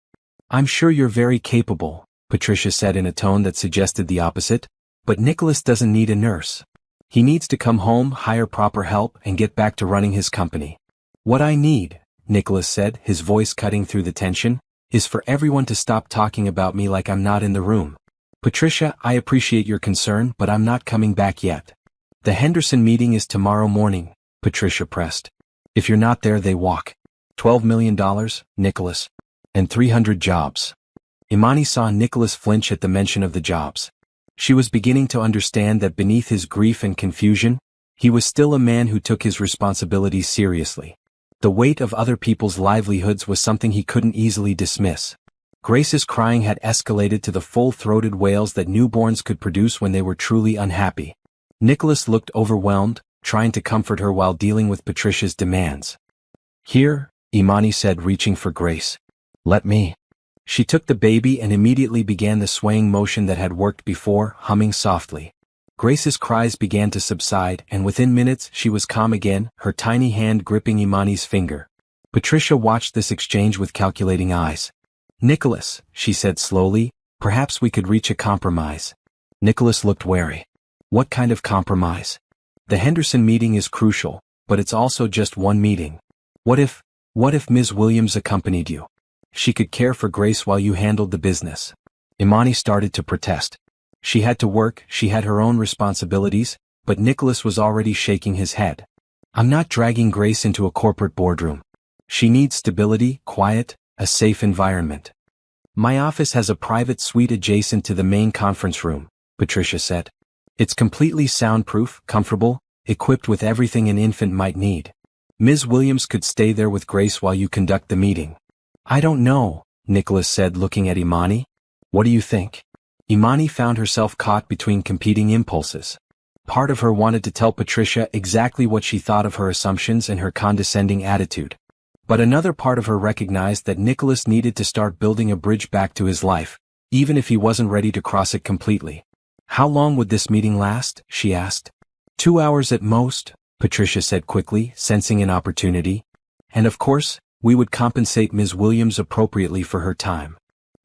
I'm sure you're very capable, Patricia said in a tone that suggested the opposite, but Nicholas doesn't need a nurse. He needs to come home, hire proper help, and get back to running his company. What I need, Nicholas said, his voice cutting through the tension, is for everyone to stop talking about me like I'm not in the room. Patricia, I appreciate your concern, but I'm not coming back yet. The Henderson meeting is tomorrow morning, Patricia pressed. If you're not there, they walk. $12 million, Nicholas. And 300 jobs. Imani saw Nicholas flinch at the mention of the jobs. She was beginning to understand that beneath his grief and confusion, he was still a man who took his responsibilities seriously. The weight of other people's livelihoods was something he couldn't easily dismiss. Grace's crying had escalated to the full-throated wails that newborns could produce when they were truly unhappy. Nicholas looked overwhelmed, trying to comfort her while dealing with Patricia's demands. Here, Imani said, reaching for Grace. Let me. She took the baby and immediately began the swaying motion that had worked before, humming softly. Grace's cries began to subside, and within minutes she was calm again, her tiny hand gripping Imani's finger. Patricia watched this exchange with calculating eyes. Nicholas, she said slowly, perhaps we could reach a compromise. Nicholas looked wary. What kind of compromise? The Henderson meeting is crucial, but it's also just one meeting. What if Ms. Williams accompanied you? She could care for Grace while you handled the business. Imani started to protest. She had to work, she had her own responsibilities, but Nicholas was already shaking his head. I'm not dragging Grace into a corporate boardroom. She needs stability, quiet, a safe environment. My office has a private suite adjacent to the main conference room, Patricia said. It's completely soundproof, comfortable, equipped with everything an infant might need. Ms. Williams could stay there with Grace while you conduct the meeting. I don't know, Nicholas said, looking at Imani. What do you think? Imani found herself caught between competing impulses. Part of her wanted to tell Patricia exactly what she thought of her assumptions and her condescending attitude. But another part of her recognized that Nicholas needed to start building a bridge back to his life, even if he wasn't ready to cross it completely. How long would this meeting last? She asked. 2 hours at most, Patricia said quickly, sensing an opportunity. And of course, we would compensate Ms. Williams appropriately for her time.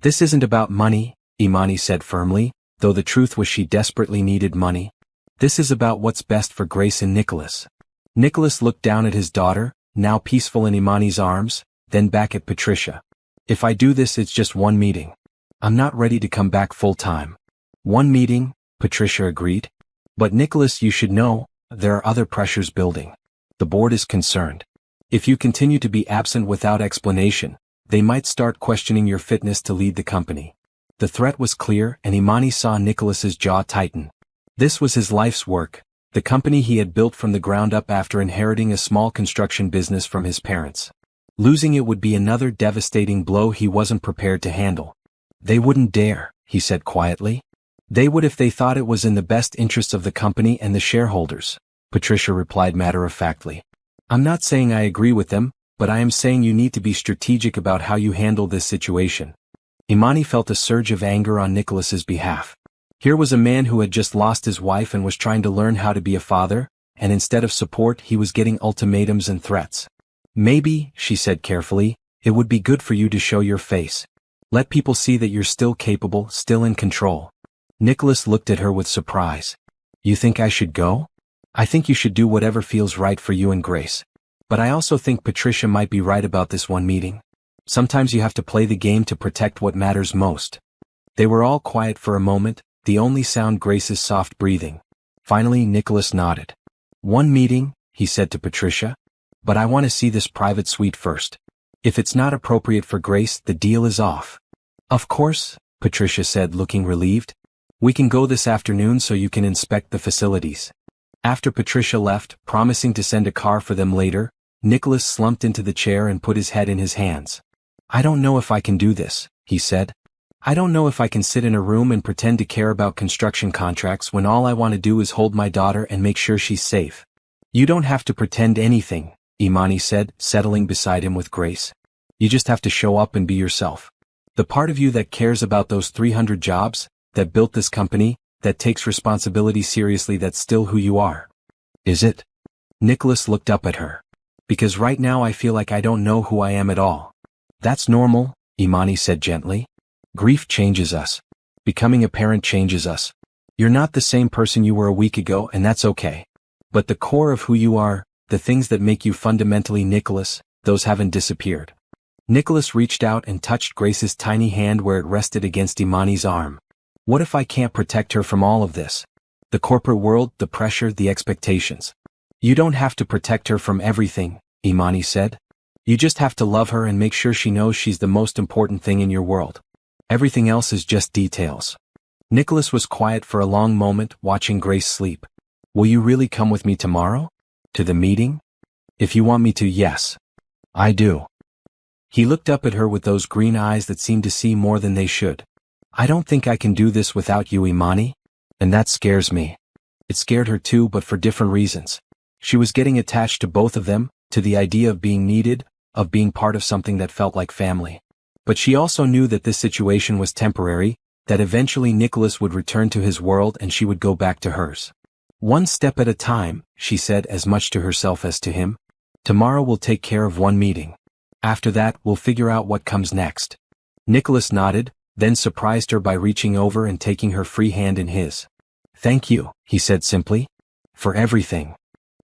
This isn't about money, Imani said firmly, though the truth was she desperately needed money. This is about what's best for Grace and Nicholas. Nicholas looked down at his daughter, now peaceful in Imani's arms, then back at Patricia. If I do this, it's just one meeting. I'm not ready to come back full-time. One meeting, Patricia agreed. But Nicholas, you should know, there are other pressures building. The board is concerned. If you continue to be absent without explanation, they might start questioning your fitness to lead the company. The threat was clear, and Imani saw Nicholas's jaw tighten. This was his life's work, the company he had built from the ground up after inheriting a small construction business from his parents. Losing it would be another devastating blow he wasn't prepared to handle. They wouldn't dare, he said quietly. They would if they thought it was in the best interests of the company and the shareholders, Patricia replied matter-of-factly. I'm not saying I agree with them, but I am saying you need to be strategic about how you handle this situation. Imani felt a surge of anger on Nicholas's behalf. Here was a man who had just lost his wife and was trying to learn how to be a father, and instead of support he was getting ultimatums and threats. Maybe, she said carefully, it would be good for you to show your face. Let people see that you're still capable, still in control. Nicholas looked at her with surprise. You think I should go? I think you should do whatever feels right for you and Grace. But I also think Patricia might be right about this one meeting. Sometimes you have to play the game to protect what matters most. They were all quiet for a moment, the only sound Grace's soft breathing. Finally Nicholas nodded. One meeting, he said to Patricia. But I want to see this private suite first. If it's not appropriate for Grace, the deal is off. Of course, Patricia said, looking relieved. We can go this afternoon so you can inspect the facilities. After Patricia left, promising to send a car for them later, Nicholas slumped into the chair and put his head in his hands. I don't know if I can do this, he said. I don't know if I can sit in a room and pretend to care about construction contracts when all I want to do is hold my daughter and make sure she's safe. You don't have to pretend anything, Imani said, settling beside him with Grace. You just have to show up and be yourself. The part of you that cares about those 300 jobs, that built this company, that takes responsibility seriously, that's still who you are. Is it? Nicholas looked up at her. Because right now I feel like I don't know who I am at all. That's normal, Imani said gently. Grief changes us. Becoming a parent changes us. You're not the same person you were a week ago, and that's okay. But the core of who you are, the things that make you fundamentally Nicholas, those haven't disappeared. Nicholas reached out and touched Grace's tiny hand where it rested against Imani's arm. What if I can't protect her from all of this? The corporate world, the pressure, the expectations. You don't have to protect her from everything, Imani said. You just have to love her and make sure she knows she's the most important thing in your world. Everything else is just details. Nicholas was quiet for a long moment, watching Grace sleep. Will you really come with me tomorrow? To the meeting? If you want me to, yes. I do. He looked up at her with those green eyes that seemed to see more than they should. I don't think I can do this without you, Imani. And that scares me. It scared her too, but for different reasons. She was getting attached to both of them, to the idea of being needed, of being part of something that felt like family. But she also knew that this situation was temporary, that eventually Nicholas would return to his world and she would go back to hers. One step at a time, she said, as much to herself as to him. Tomorrow we'll take care of one meeting. After that, we'll figure out what comes next. Nicholas nodded, then surprised her by reaching over and taking her free hand in his. Thank you, he said simply. For everything.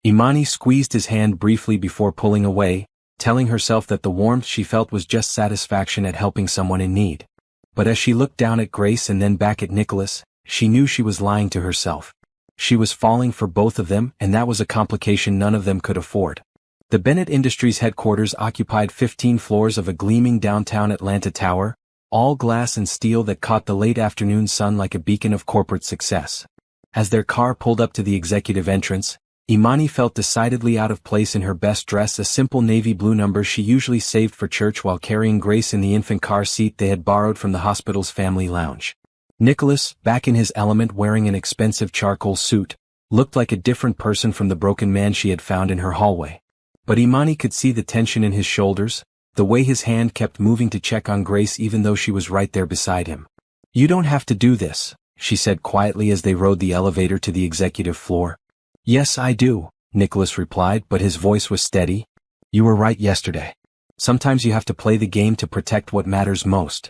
Imani squeezed his hand briefly before pulling away, telling herself that the warmth she felt was just satisfaction at helping someone in need. But as she looked down at Grace and then back at Nicholas, she knew she was lying to herself. She was falling for both of them, and that was a complication none of them could afford. The Bennett Industries headquarters occupied 15 floors of a gleaming downtown Atlanta tower, all glass and steel that caught the late afternoon sun like a beacon of corporate success. As their car pulled up to the executive entrance, Imani felt decidedly out of place in her best dress, a simple navy blue number she usually saved for church while carrying Grace in the infant car seat they had borrowed from the hospital's family lounge. Nicholas, back in his element wearing an expensive charcoal suit, looked like a different person from the broken man she had found in her hallway. But Imani could see the tension in his shoulders, the way his hand kept moving to check on Grace even though she was right there beside him. You don't have to do this, she said quietly as they rode the elevator to the executive floor. Yes, I do, Nicholas replied, but his voice was steady. You were right yesterday. Sometimes you have to play the game to protect what matters most.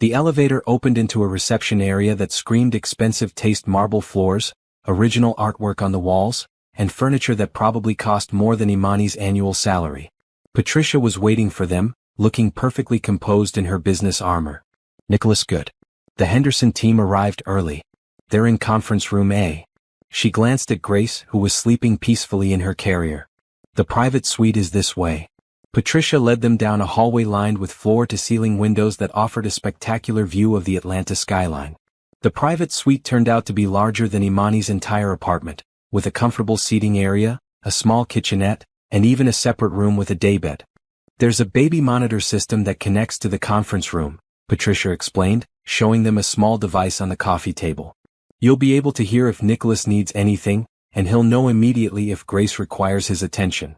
The elevator opened into a reception area that screamed expensive taste: marble floors, original artwork on the walls, and furniture that probably cost more than Imani's annual salary. Patricia was waiting for them, looking perfectly composed in her business armor. Nicholas, good. The Henderson team arrived early. They're in conference room A. She glanced at Grace, who was sleeping peacefully in her carrier. The private suite is this way. Patricia led them down a hallway lined with floor-to-ceiling windows that offered a spectacular view of the Atlanta skyline. The private suite turned out to be larger than Imani's entire apartment, with a comfortable seating area, a small kitchenette, and even a separate room with a daybed. There's a baby monitor system that connects to the conference room, Patricia explained, showing them a small device on the coffee table. You'll be able to hear if Nicholas needs anything, and he'll know immediately if Grace requires his attention.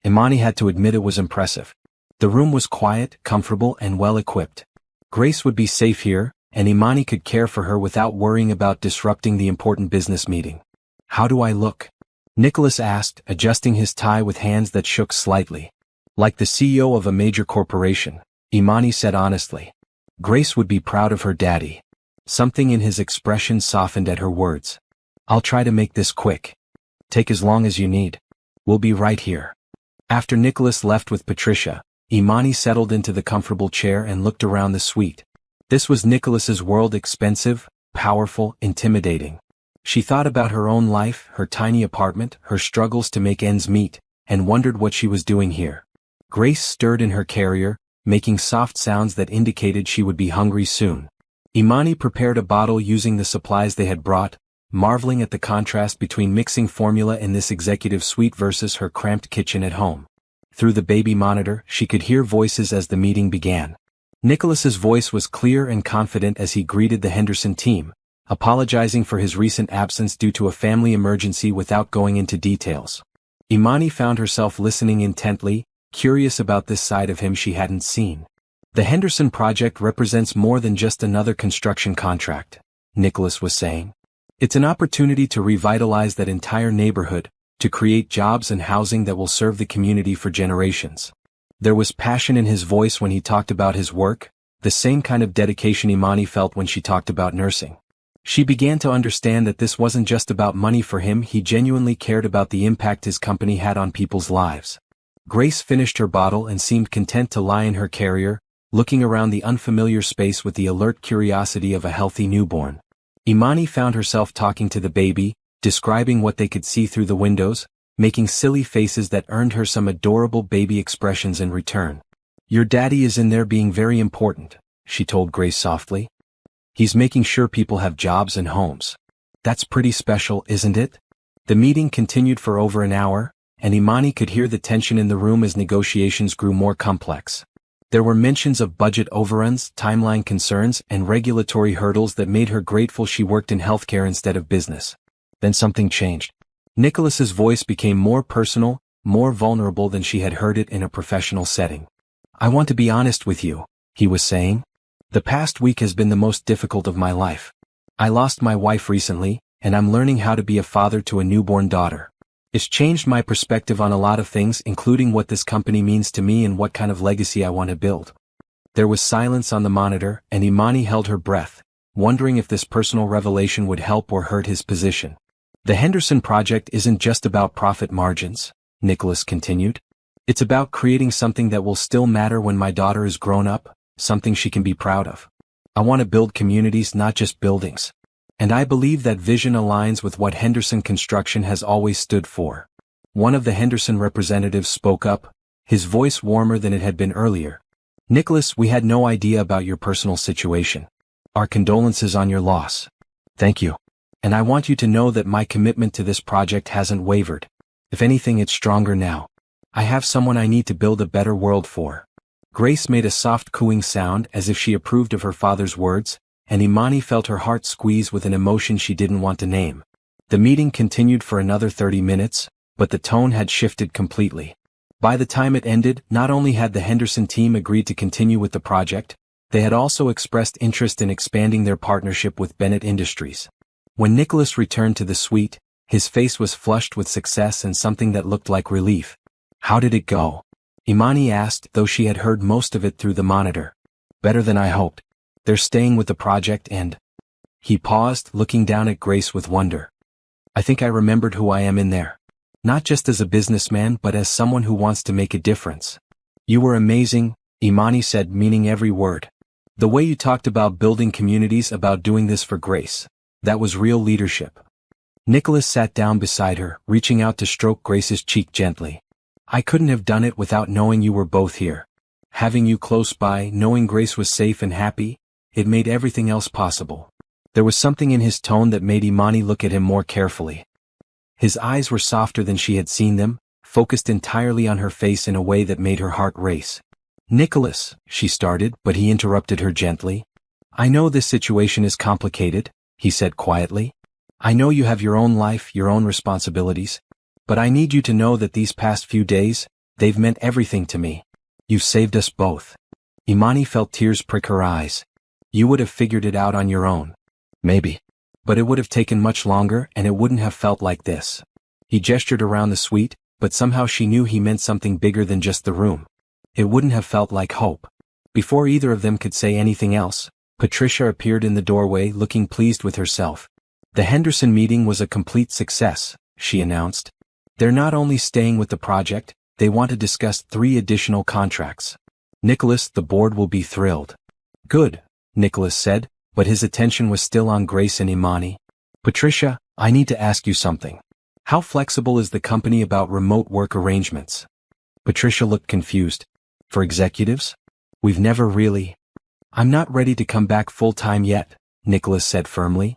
Imani had to admit it was impressive. The room was quiet, comfortable, and well-equipped. Grace would be safe here, and Imani could care for her without worrying about disrupting the important business meeting. How do I look? Nicholas asked, adjusting his tie with hands that shook slightly. Like the CEO of a major corporation, Imani said honestly. Grace would be proud of her daddy. Something in his expression softened at her words. I'll try to make this quick. Take as long as you need. We'll be right here. After Nicholas left with Patricia, Imani settled into the comfortable chair and looked around the suite. This was Nicholas's world, expensive, powerful, intimidating. She thought about her own life, her tiny apartment, her struggles to make ends meet, and wondered what she was doing here. Grace stirred in her carrier, making soft sounds that indicated she would be hungry soon. Imani prepared a bottle using the supplies they had brought, marveling at the contrast between mixing formula in this executive suite versus her cramped kitchen at home. Through the baby monitor, she could hear voices as the meeting began. Nicholas's voice was clear and confident as he greeted the Henderson team, apologizing for his recent absence due to a family emergency without going into details. Imani found herself listening intently, curious about this side of him she hadn't seen. The Henderson project represents more than just another construction contract, Nicholas was saying. It's an opportunity to revitalize that entire neighborhood, to create jobs and housing that will serve the community for generations. There was passion in his voice when he talked about his work, the same kind of dedication Imani felt when she talked about nursing. She began to understand that this wasn't just about money for him, he genuinely cared about the impact his company had on people's lives. Grace finished her bottle and seemed content to lie in her carrier, looking around the unfamiliar space with the alert curiosity of a healthy newborn. Imani found herself talking to the baby, describing what they could see through the windows, making silly faces that earned her some adorable baby expressions in return. Your daddy is in there being very important, she told Grace softly. He's making sure people have jobs and homes. That's pretty special, isn't it? The meeting continued for over an hour, and Imani could hear the tension in the room as negotiations grew more complex. There were mentions of budget overruns, timeline concerns, and regulatory hurdles that made her grateful she worked in healthcare instead of business. Then something changed. Nicholas's voice became more personal, more vulnerable than she had heard it in a professional setting. I want to be honest with you, he was saying. The past week has been the most difficult of my life. I lost my wife recently, and I'm learning how to be a father to a newborn daughter. It's changed my perspective on a lot of things, including what this company means to me and what kind of legacy I want to build. There was silence on the monitor, and Imani held her breath, wondering if this personal revelation would help or hurt his position. The Henderson project isn't just about profit margins, Nicholas continued. It's about creating something that will still matter when my daughter is grown up, something she can be proud of. I want to build communities, not just buildings. And I believe that vision aligns with what Henderson Construction has always stood for. One of the Henderson representatives spoke up, his voice warmer than it had been earlier. Nicholas, we had no idea about your personal situation. Our condolences on your loss. Thank you. And I want you to know that my commitment to this project hasn't wavered. If anything, it's stronger now. I have someone I need to build a better world for. Grace made a soft cooing sound as if she approved of her father's words, and Imani felt her heart squeeze with an emotion she didn't want to name. The meeting continued for another 30 minutes, but the tone had shifted completely. By the time it ended, not only had the Henderson team agreed to continue with the project, they had also expressed interest in expanding their partnership with Bennett Industries. When Nicholas returned to the suite, his face was flushed with success and something that looked like relief. How did it go? Imani asked, though she had heard most of it through the monitor. Better than I hoped. They're staying with the project and... He paused, looking down at Grace with wonder. I think I remembered who I am in there. Not just as a businessman but as someone who wants to make a difference. You were amazing, Imani said, meaning every word. The way you talked about building communities, about doing this for Grace. That was real leadership. Nicholas sat down beside her, reaching out to stroke Grace's cheek gently. I couldn't have done it without knowing you were both here. Having you close by, knowing Grace was safe and happy, it made everything else possible. There was something in his tone that made Imani look at him more carefully. His eyes were softer than she had seen them, focused entirely on her face in a way that made her heart race. Nicholas, she started, but he interrupted her gently. I know this situation is complicated, he said quietly. I know you have your own life, your own responsibilities. But I need you to know that these past few days, they've meant everything to me. You've saved us both. Imani felt tears prick her eyes. You would have figured it out on your own. Maybe. But it would have taken much longer and it wouldn't have felt like this. He gestured around the suite, but somehow she knew he meant something bigger than just the room. It wouldn't have felt like hope. Before either of them could say anything else, Patricia appeared in the doorway looking pleased with herself. The Henderson meeting was a complete success, she announced. They're not only staying with the project, they want to discuss 3 additional contracts. Nicholas, the board will be thrilled. Good, Nicholas said, but his attention was still on Grace and Imani. Patricia, I need to ask you something. How flexible is the company about remote work arrangements? Patricia looked confused. For executives? We've never really. I'm not ready to come back full-time yet, Nicholas said firmly.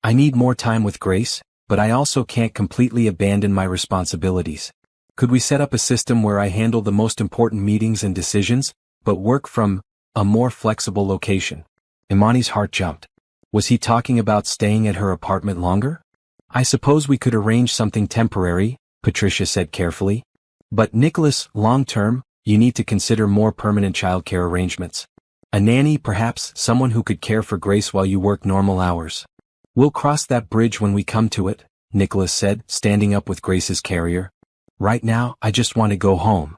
I need more time with Grace, but I also can't completely abandon my responsibilities. Could we set up a system where I handle the most important meetings and decisions, but work from a more flexible location? Imani's heart jumped. Was he talking about staying at her apartment longer? I suppose we could arrange something temporary, Patricia said carefully. But Nicholas, long-term, you need to consider more permanent childcare arrangements. A nanny, perhaps, someone who could care for Grace while you work normal hours. We'll cross that bridge when we come to it, Nicholas said, standing up with Grace's carrier. Right now, I just want to go home.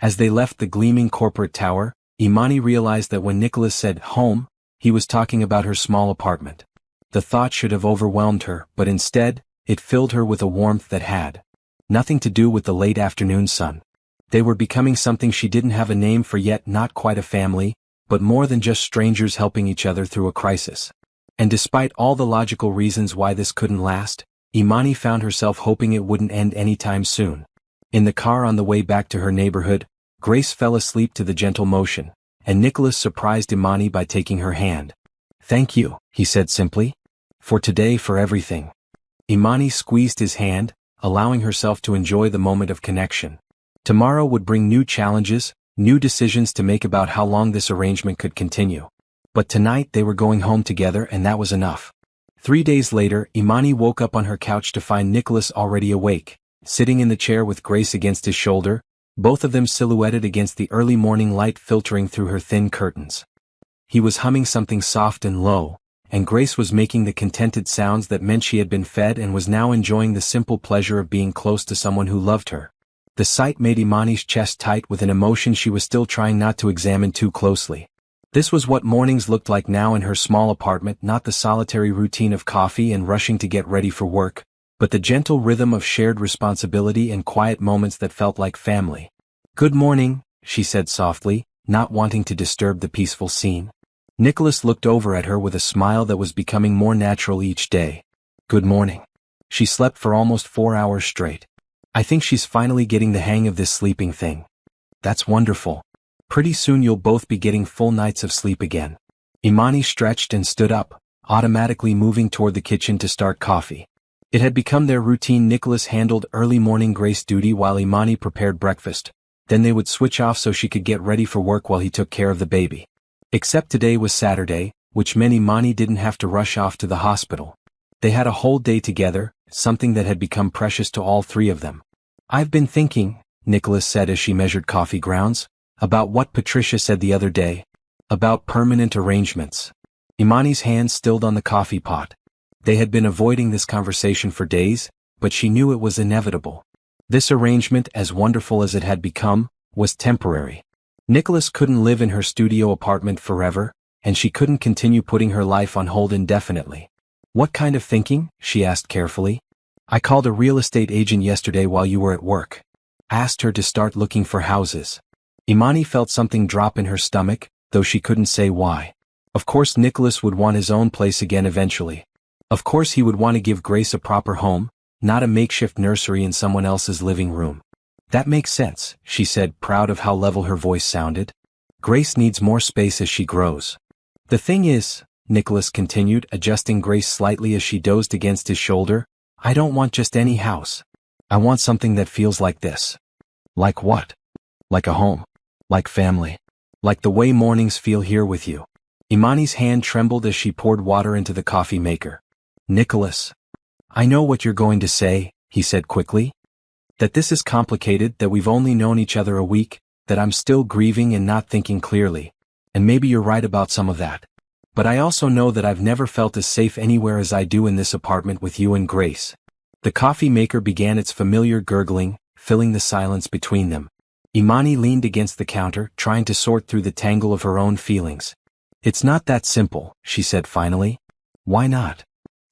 As they left the gleaming corporate tower, Imani realized that when Nicholas said home, he was talking about her small apartment. The thought should have overwhelmed her, but instead, it filled her with a warmth that had nothing to do with the late afternoon sun. They were becoming something she didn't have a name for yet, not quite a family, but more than just strangers helping each other through a crisis. And despite all the logical reasons why this couldn't last, Imani found herself hoping it wouldn't end anytime soon. In the car on the way back to her neighborhood, Grace fell asleep to the gentle motion, and Nicholas surprised Imani by taking her hand. Thank you, he said simply. For today, for everything. Imani squeezed his hand, allowing herself to enjoy the moment of connection. Tomorrow would bring new challenges, new decisions to make about how long this arrangement could continue. But tonight they were going home together and that was enough. 3 days later, Imani woke up on her couch to find Nicholas already awake, sitting in the chair with Grace against his shoulder, both of them silhouetted against the early morning light filtering through her thin curtains. He was humming something soft and low, and Grace was making the contented sounds that meant she had been fed and was now enjoying the simple pleasure of being close to someone who loved her. The sight made Imani's chest tight with an emotion she was still trying not to examine too closely. This was what mornings looked like now in her small apartment, not the solitary routine of coffee and rushing to get ready for work, but the gentle rhythm of shared responsibility and quiet moments that felt like family. Good morning, she said softly, not wanting to disturb the peaceful scene. Nicholas looked over at her with a smile that was becoming more natural each day. Good morning. She slept for almost 4 hours straight. I think she's finally getting the hang of this sleeping thing. That's wonderful. Pretty soon you'll both be getting full nights of sleep again. Imani stretched and stood up, automatically moving toward the kitchen to start coffee. It had become their routine. Nicholas handled early morning Grace duty while Imani prepared breakfast. Then they would switch off so she could get ready for work while he took care of the baby. Except today was Saturday, which meant Imani didn't have to rush off to the hospital. They had a whole day together, something that had become precious to all 3 of them. I've been thinking, Nicholas said as she measured coffee grounds, about what Patricia said the other day. About permanent arrangements. Imani's hand stilled on the coffee pot. They had been avoiding this conversation for days, but she knew it was inevitable. This arrangement, as wonderful as it had become, was temporary. Nicholas couldn't live in her studio apartment forever, and she couldn't continue putting her life on hold indefinitely. What kind of thinking? She asked carefully. I called a real estate agent yesterday while you were at work. Asked her to start looking for houses. Imani felt something drop in her stomach, though she couldn't say why. Of course Nicholas would want his own place again eventually. Of course he would want to give Grace a proper home, not a makeshift nursery in someone else's living room. That makes sense, she said, proud of how level her voice sounded. Grace needs more space as she grows. The thing is, Nicholas continued, adjusting Grace slightly as she dozed against his shoulder, I don't want just any house. I want something that feels like this. Like what? Like a home. Like family. Like the way mornings feel here with you. Imani's hand trembled as she poured water into the coffee maker. Nicholas. I know what you're going to say, he said quickly. That this is complicated, that we've only known each other a week, that I'm still grieving and not thinking clearly. And maybe you're right about some of that. But I also know that I've never felt as safe anywhere as I do in this apartment with you and Grace. The coffee maker began its familiar gurgling, filling the silence between them. Imani leaned against the counter, trying to sort through the tangle of her own feelings. It's not that simple, she said finally. Why not?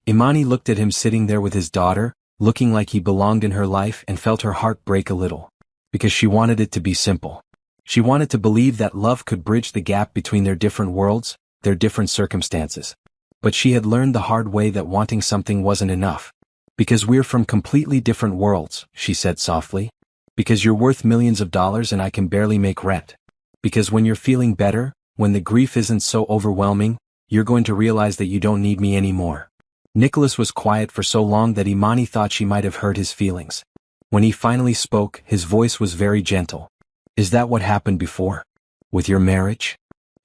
Imani looked at him sitting there with his daughter, looking like he belonged in her life, and felt her heart break a little. Because she wanted it to be simple. She wanted to believe that love could bridge the gap between their different worlds, their different circumstances. But she had learned the hard way that wanting something wasn't enough. Because we're from completely different worlds, she said softly. Because you're worth millions of dollars and I can barely make rent. Because when you're feeling better, when the grief isn't so overwhelming, you're going to realize that you don't need me anymore. Nicholas was quiet for so long that Imani thought she might have hurt his feelings. When he finally spoke, his voice was very gentle. Is that what happened before? With your marriage?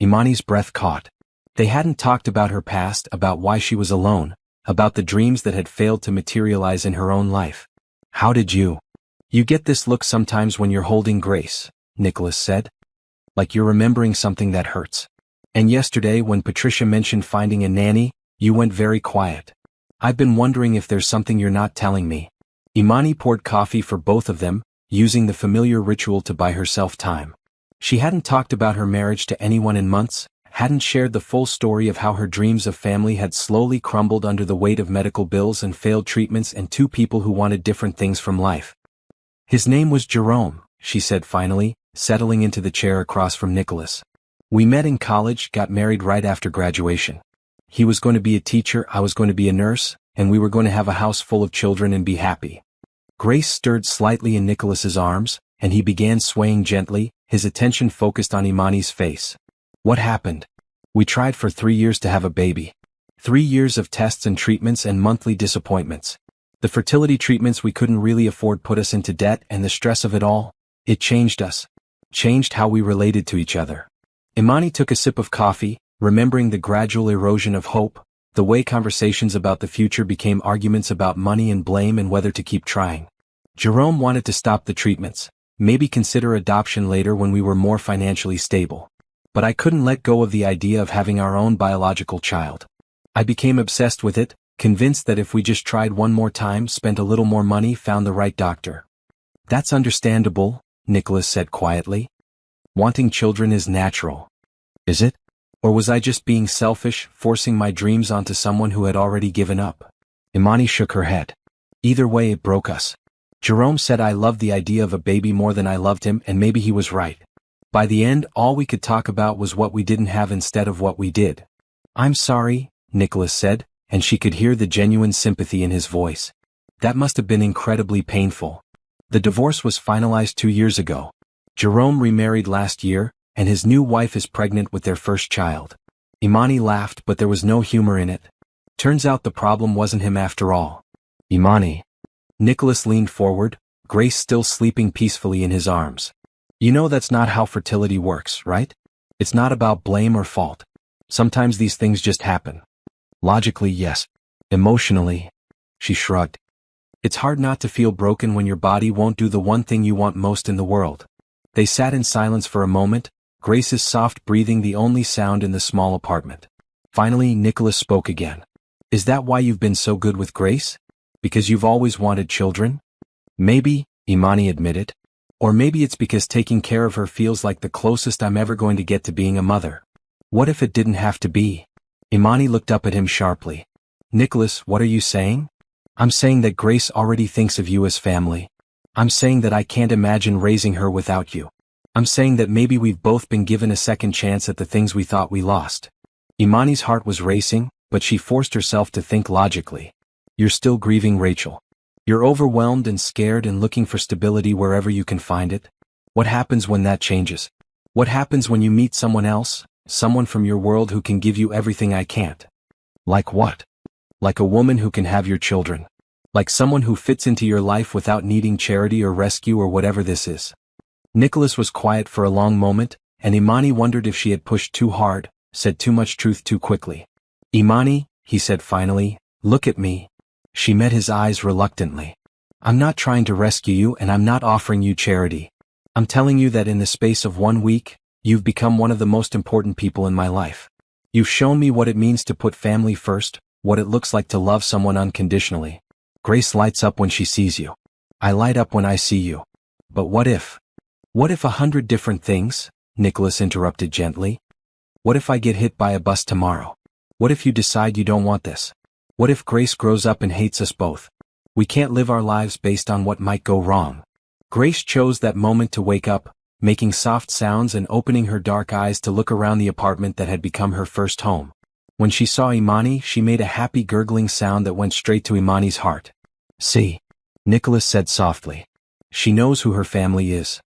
Imani's breath caught. They hadn't talked about her past, about why she was alone, about the dreams that had failed to materialize in her own life. How did you? You get this look sometimes when you're holding Grace, Nicholas said. Like you're remembering something that hurts. And yesterday when Patricia mentioned finding a nanny, you went very quiet. I've been wondering if there's something you're not telling me. Imani poured coffee for both of them, using the familiar ritual to buy herself time. She hadn't talked about her marriage to anyone in months, hadn't shared the full story of how her dreams of family had slowly crumbled under the weight of medical bills and failed treatments and two people who wanted different things from life. His name was Jerome, she said finally, settling into the chair across from Nicholas. We met in college, got married right after graduation. He was going to be a teacher, I was going to be a nurse, and we were going to have a house full of children and be happy. Grace stirred slightly in Nicholas's arms, and he began swaying gently, his attention focused on Imani's face. What happened? We tried for 3 years to have a baby. 3 years of tests and treatments and monthly disappointments. The fertility treatments we couldn't really afford put us into debt, and the stress of it all, it changed us. Changed how we related to each other. Imani took a sip of coffee, remembering the gradual erosion of hope, the way conversations about the future became arguments about money and blame and whether to keep trying. Jerome wanted to stop the treatments, maybe consider adoption later when we were more financially stable. But I couldn't let go of the idea of having our own biological child. I became obsessed with it, convinced that if we just tried one more time, spent a little more money, found the right doctor. That's understandable, Nicholas said quietly. Wanting children is natural. Is it? Or was I just being selfish, forcing my dreams onto someone who had already given up? Imani shook her head. Either way, it broke us. Jerome said I loved the idea of a baby more than I loved him, and maybe he was right. By the end, all we could talk about was what we didn't have instead of what we did. I'm sorry, Nicholas said, and she could hear the genuine sympathy in his voice. That must have been incredibly painful. The divorce was finalized 2 years ago. Jerome remarried last year, and his new wife is pregnant with their first child. Imani laughed, but there was no humor in it. Turns out the problem wasn't him after all. Imani. Nicholas leaned forward, Grace still sleeping peacefully in his arms. You know that's not how fertility works, right? It's not about blame or fault. Sometimes these things just happen. Logically, yes. Emotionally, she shrugged. It's hard not to feel broken when your body won't do the one thing you want most in the world. They sat in silence for a moment, Grace's soft breathing the only sound in the small apartment. Finally, Nicholas spoke again. Is that why you've been so good with Grace? Because you've always wanted children? Maybe, Imani admitted. Or maybe it's because taking care of her feels like the closest I'm ever going to get to being a mother. What if it didn't have to be? Imani looked up at him sharply. Nicholas, what are you saying? I'm saying that Grace already thinks of you as family. I'm saying that I can't imagine raising her without you. I'm saying that maybe we've both been given a second chance at the things we thought we lost. Imani's heart was racing, but she forced herself to think logically. You're still grieving Rachel. You're overwhelmed and scared and looking for stability wherever you can find it. What happens when that changes? What happens when you meet someone else, someone from your world who can give you everything I can't? Like what? Like a woman who can have your children. Like someone who fits into your life without needing charity or rescue or whatever this is. Nicholas was quiet for a long moment, and Imani wondered if she had pushed too hard, said too much truth too quickly. "Imani," he said finally, "look at me." She met his eyes reluctantly. "I'm not trying to rescue you and I'm not offering you charity. I'm telling you that in the space of 1 week, you've become one of the most important people in my life. You've shown me what it means to put family first, what it looks like to love someone unconditionally." Grace lights up when she sees you. I light up when I see you. "But what if? What if 100 different things?" Nicholas interrupted gently. "What if I get hit by a bus tomorrow? What if you decide you don't want this? What if Grace grows up and hates us both? We can't live our lives based on what might go wrong." Grace chose that moment to wake up, making soft sounds and opening her dark eyes to look around the apartment that had become her first home. When she saw Imani, she made a happy gurgling sound that went straight to Imani's heart. "See," Nicholas said softly. "She knows who her family is."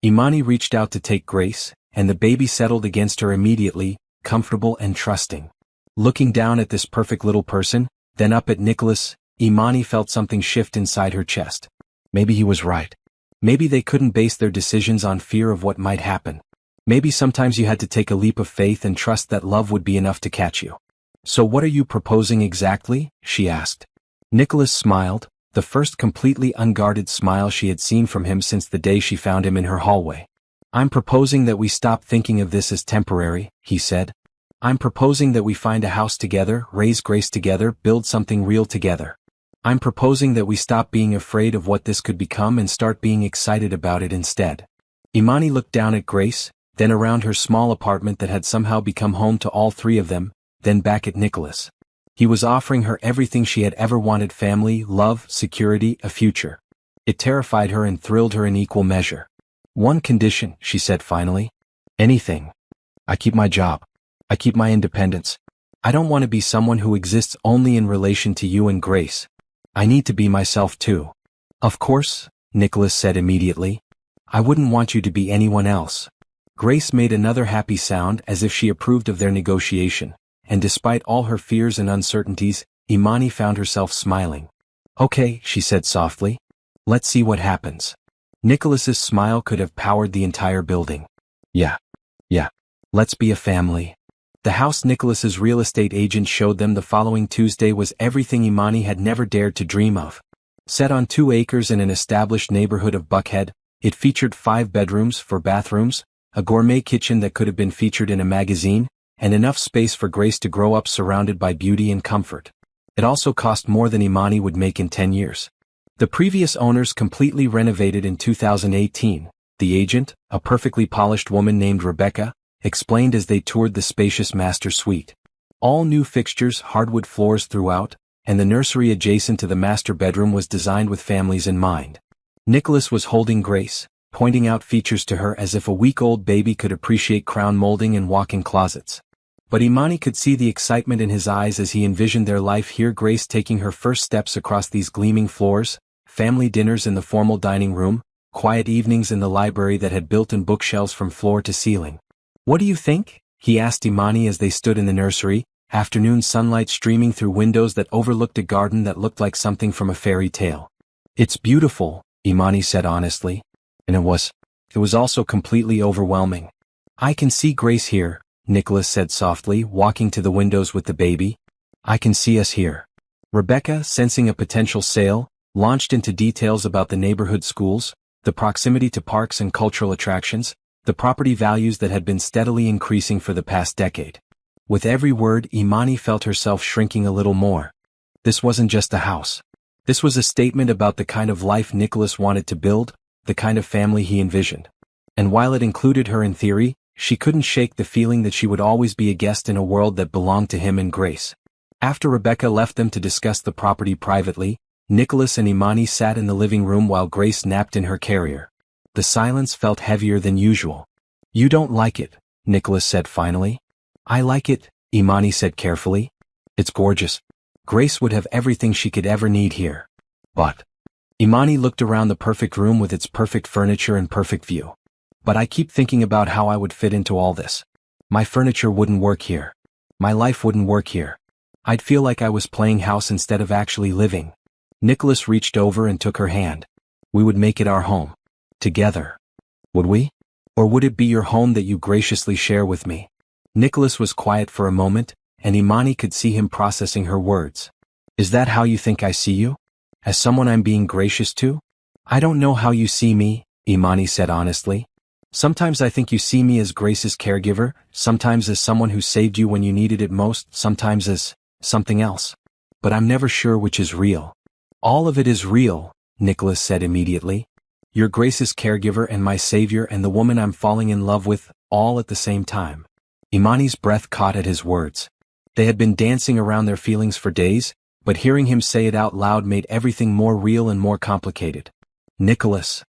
Imani reached out to take Grace, and the baby settled against her immediately, comfortable and trusting. Looking down at this perfect little person, then up at Nicholas, Imani felt something shift inside her chest. Maybe he was right. Maybe they couldn't base their decisions on fear of what might happen. Maybe sometimes you had to take a leap of faith and trust that love would be enough to catch you. "So what are you proposing exactly?" she asked. Nicholas smiled, the first completely unguarded smile she had seen from him since the day she found him in her hallway. "I'm proposing that we stop thinking of this as temporary," he said. "I'm proposing that we find a house together, raise Grace together, build something real together. I'm proposing that we stop being afraid of what this could become and start being excited about it instead." Imani looked down at Grace, then around her small apartment that had somehow become home to all three of them, then back at Nicholas. He was offering her everything she had ever wanted: family, love, security, a future. It terrified her and thrilled her in equal measure. "One condition," she said finally. "Anything. I keep my job. I keep my independence. I don't want to be someone who exists only in relation to you and Grace. I need to be myself too." "Of course," Nicholas said immediately. "I wouldn't want you to be anyone else." Grace made another happy sound as if she approved of their negotiation, and despite all her fears and uncertainties, Imani found herself smiling. "Okay," she said softly. "Let's see what happens." Nicholas's smile could have powered the entire building. Yeah. Let's be a family." The house Nicholas's real estate agent showed them the following Tuesday was everything Imani had never dared to dream of. Set on 2 acres in an established neighborhood of Buckhead, it featured 5 bedrooms, 4 bathrooms, a gourmet kitchen that could have been featured in a magazine, and enough space for Grace to grow up surrounded by beauty and comfort. It also cost more than Imani would make in 10 years. The previous owners completely renovated in 2018, the agent, a perfectly polished woman named Rebecca, explained as they toured the spacious master suite. All new fixtures, hardwood floors throughout, and the nursery adjacent to the master bedroom was designed with families in mind. Nicholas was holding Grace, pointing out features to her as if a week-old baby could appreciate crown molding and walk-in closets. But Imani could see the excitement in his eyes as he envisioned their life here: Grace taking her first steps across these gleaming floors, family dinners in the formal dining room, quiet evenings in the library that had built-in bookshelves from floor to ceiling. "What do you think?" he asked Imani as they stood in the nursery, afternoon sunlight streaming through windows that overlooked a garden that looked like something from a fairy tale. "It's beautiful," Imani said honestly. And it was also completely overwhelming. "I can see Grace here," Nicholas said softly, walking to the windows with the baby. "I can see us here." Rebecca, sensing a potential sale, launched into details about the neighborhood schools, the proximity to parks and cultural attractions, the property values that had been steadily increasing for the past decade. With every word, Imani felt herself shrinking a little more. This wasn't just a house. This was a statement about the kind of life Nicholas wanted to build, the kind of family he envisioned. And while it included her in theory, she couldn't shake the feeling that she would always be a guest in a world that belonged to him and Grace. After Rebecca left them to discuss the property privately, Nicholas and Imani sat in the living room while Grace napped in her carrier. The silence felt heavier than usual. "You don't like it," Nicholas said finally. "I like it," Imani said carefully. "It's gorgeous. Grace would have everything she could ever need here. But..." Imani looked around the perfect room with its perfect furniture and perfect view. "But I keep thinking about how I would fit into all this. My furniture wouldn't work here. My life wouldn't work here. I'd feel like I was playing house instead of actually living." Nicholas reached over and took her hand. "We would make it our home. Together. Would we?" Or would it be your home that you graciously share with me? Nicholas was quiet for a moment, and Imani could see him processing her words. Is that how you think I see you? As someone I'm being gracious to? I don't know how you see me, Imani said honestly. Sometimes I think you see me as Grace's caregiver, sometimes as someone who saved you when you needed it most, sometimes as something else. But I'm never sure which is real. All of it is real, Nicholas said immediately. You're Grace's caregiver and my savior and the woman I'm falling in love with, all at the same time. Imani's breath caught at his words. They had been dancing around their feelings for days, but hearing him say it out loud made everything more real and more complicated. Nicholas.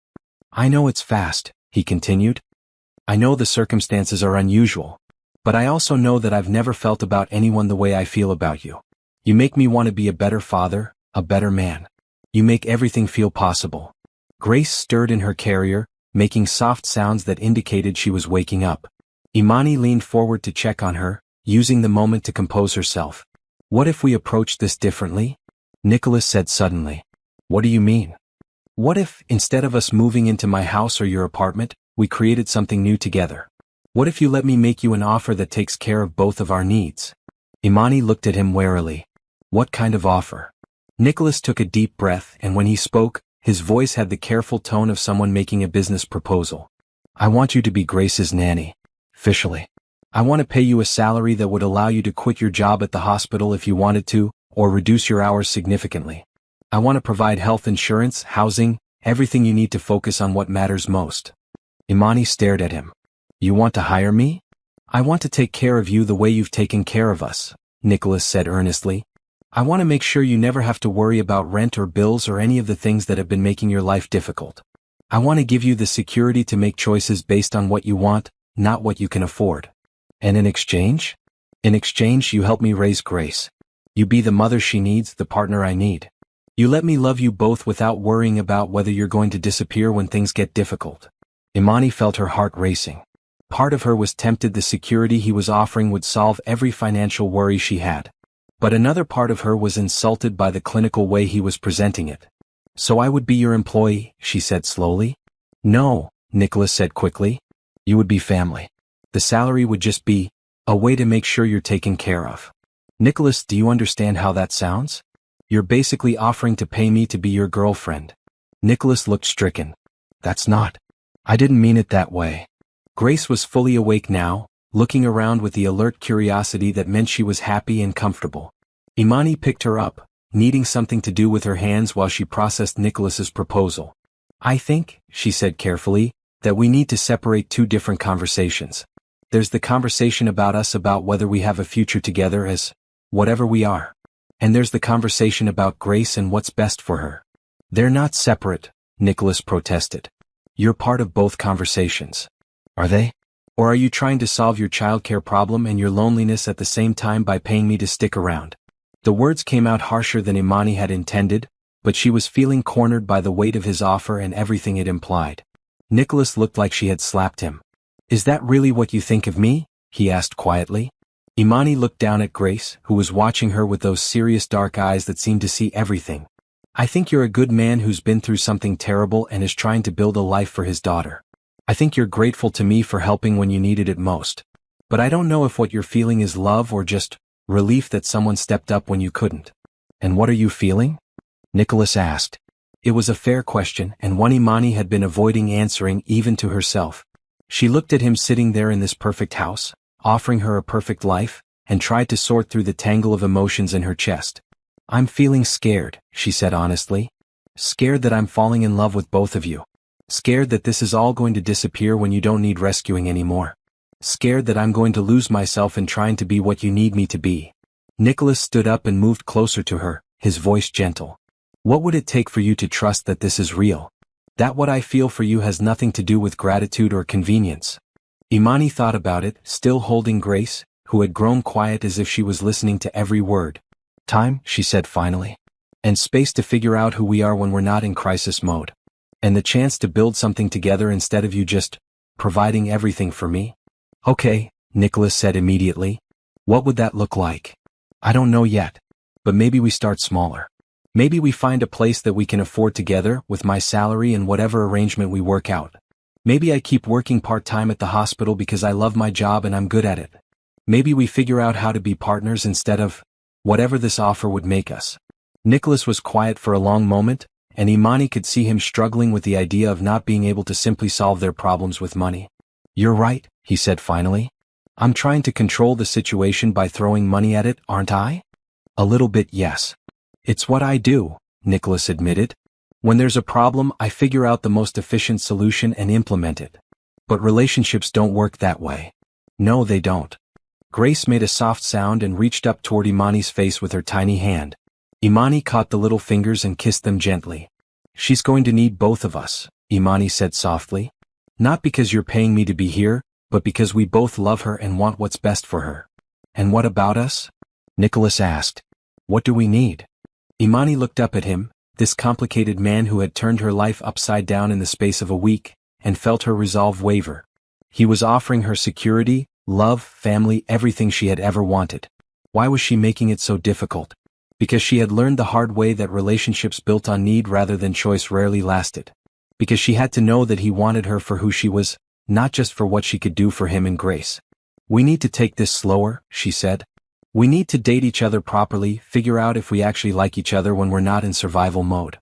I know it's fast, he continued. I know the circumstances are unusual. But I also know that I've never felt about anyone the way I feel about you. You make me want to be a better father, a better man. You make everything feel possible. Grace stirred in her carrier, making soft sounds that indicated she was waking up. Imani leaned forward to check on her, using the moment to compose herself. What if we approached this differently? Nicholas said suddenly. What do you mean? What if, instead of us moving into my house or your apartment, we created something new together? What if you let me make you an offer that takes care of both of our needs? Imani looked at him warily. What kind of offer? Nicholas took a deep breath, and when he spoke, his voice had the careful tone of someone making a business proposal. I want you to be Grace's nanny. Officially. I want to pay you a salary that would allow you to quit your job at the hospital if you wanted to, or reduce your hours significantly. I want to provide health insurance, housing, everything you need to focus on what matters most. Imani stared at him. You want to hire me? I want to take care of you the way you've taken care of us, Nicholas said earnestly. I want to make sure you never have to worry about rent or bills or any of the things that have been making your life difficult. I want to give you the security to make choices based on what you want, not what you can afford. And in exchange? In exchange, you help me raise Grace. You be the mother she needs, the partner I need. You let me love you both without worrying about whether you're going to disappear when things get difficult. Imani felt her heart racing. Part of her was tempted the security he was offering would solve every financial worry she had. But another part of her was insulted by the clinical way he was presenting it. So I would be your employee, she said slowly. No, Nicholas said quickly. You would be family. The salary would just be a way to make sure you're taken care of. Nicholas, do you understand how that sounds? You're basically offering to pay me to be your girlfriend. Nicholas looked stricken. That's not. I didn't mean it that way. Grace was fully awake now, looking around with the alert curiosity that meant she was happy and comfortable. Imani picked her up, needing something to do with her hands while she processed Nicholas's proposal. I think, she said carefully, that we need to separate two different conversations. There's the conversation about us about whether we have a future together as whatever we are. And there's the conversation about Grace and what's best for her. They're not separate, Nicholas protested. You're part of both conversations. Are they? Or are you trying to solve your childcare problem and your loneliness at the same time by paying me to stick around? The words came out harsher than Imani had intended, but she was feeling cornered by the weight of his offer and everything it implied. Nicholas looked like she had slapped him. Is that really what you think of me? He asked quietly. Imani looked down at Grace, who was watching her with those serious dark eyes that seemed to see everything. I think you're a good man who's been through something terrible and is trying to build a life for his daughter. I think you're grateful to me for helping when you needed it most. But I don't know if what you're feeling is love or just relief that someone stepped up when you couldn't. And what are you feeling? Nicholas asked. It was a fair question and one Imani had been avoiding answering even to herself. She looked at him sitting there in this perfect house, offering her a perfect life, and tried to sort through the tangle of emotions in her chest. I'm feeling scared, she said honestly. Scared that I'm falling in love with both of you. Scared that this is all going to disappear when you don't need rescuing anymore. Scared that I'm going to lose myself in trying to be what you need me to be. Nicholas stood up and moved closer to her, his voice gentle. What would it take for you to trust that this is real? That what I feel for you has nothing to do with gratitude or convenience. Imani thought about it, still holding Grace, who had grown quiet as if she was listening to every word. Time, she said finally. And space to figure out who we are when we're not in crisis mode. And the chance to build something together instead of you just providing everything for me. Okay, Nicholas said immediately. What would that look like? I don't know yet. But maybe we start smaller. Maybe we find a place that we can afford together with my salary and whatever arrangement we work out. Maybe I keep working part-time at the hospital because I love my job and I'm good at it. Maybe we figure out how to be partners instead of whatever this offer would make us. Nicholas was quiet for a long moment, and Imani could see him struggling with the idea of not being able to simply solve their problems with money. You're right, he said finally. I'm trying to control the situation by throwing money at it, aren't I? A little bit, yes. It's what I do, Nicholas admitted. When there's a problem, I figure out the most efficient solution and implement it. But relationships don't work that way. No, they don't. Grace made a soft sound and reached up toward Imani's face with her tiny hand. Imani caught the little fingers and kissed them gently. She's going to need both of us, Imani said softly. Not because you're paying me to be here, but because we both love her and want what's best for her. And what about us? Nicholas asked. What do we need? Imani looked up at him, this complicated man who had turned her life upside down in the space of a week, and felt her resolve waver. He was offering her security, love, family, everything she had ever wanted. Why was she making it so difficult? Because she had learned the hard way that relationships built on need rather than choice rarely lasted. Because she had to know that he wanted her for who she was, not just for what she could do for him and Grace. We need to take this slower, she said. We need to date each other properly, figure out if we actually like each other when we're not in survival mode.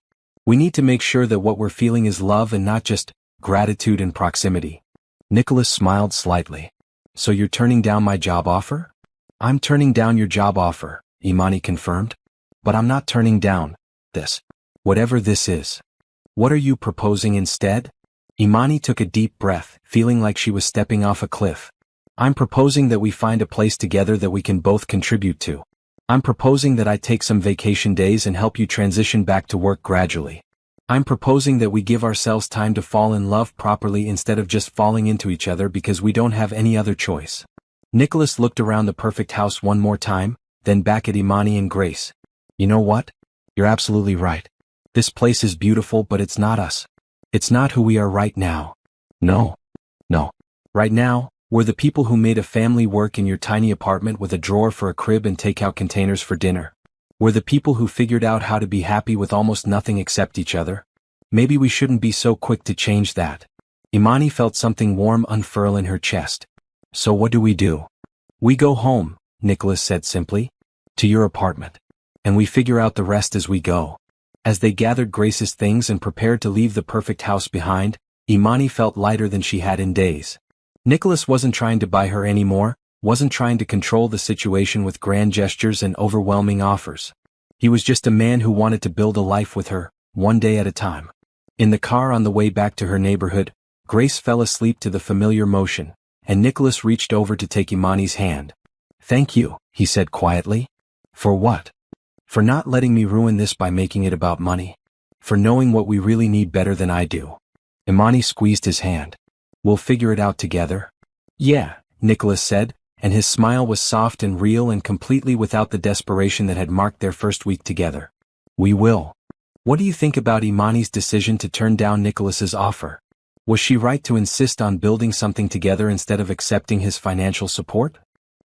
We need to make sure that what we're feeling is love and not just gratitude and proximity. Nicholas smiled slightly. So you're turning down my job offer? I'm turning down your job offer, Imani confirmed. But I'm not turning down this. Whatever this is. What are you proposing instead? Imani took a deep breath, feeling like she was stepping off a cliff. I'm proposing that we find a place together that we can both contribute to. I'm proposing that I take some vacation days and help you transition back to work gradually. I'm proposing that we give ourselves time to fall in love properly instead of just falling into each other because we don't have any other choice. Nicholas looked around the perfect house one more time, then back at Imani and Grace. You know what? You're absolutely right. This place is beautiful, but it's not us. It's not who we are right now. No. Right now, we're the people who made a family work in your tiny apartment with a drawer for a crib and takeout containers for dinner. We're the people who figured out how to be happy with almost nothing except each other. Maybe we shouldn't be so quick to change that. Imani felt something warm unfurl in her chest. So what do? We go home, Nicholas said simply. To your apartment. And we figure out the rest as we go. As they gathered Grace's things and prepared to leave the perfect house behind, Imani felt lighter than she had in days. Nicholas wasn't trying to buy her anymore, wasn't trying to control the situation with grand gestures and overwhelming offers. He was just a man who wanted to build a life with her, one day at a time. In the car on the way back to her neighborhood, Grace fell asleep to the familiar motion, and Nicholas reached over to take Imani's hand. Thank you, he said quietly. For what? For not letting me ruin this by making it about money. For knowing what we really need better than I do. Imani squeezed his hand. We'll figure it out together. Yeah, Nicholas said, and his smile was soft and real and completely without the desperation that had marked their first week together. We will. What do you think about Imani's decision to turn down Nicholas's offer? Was she right to insist on building something together instead of accepting his financial support?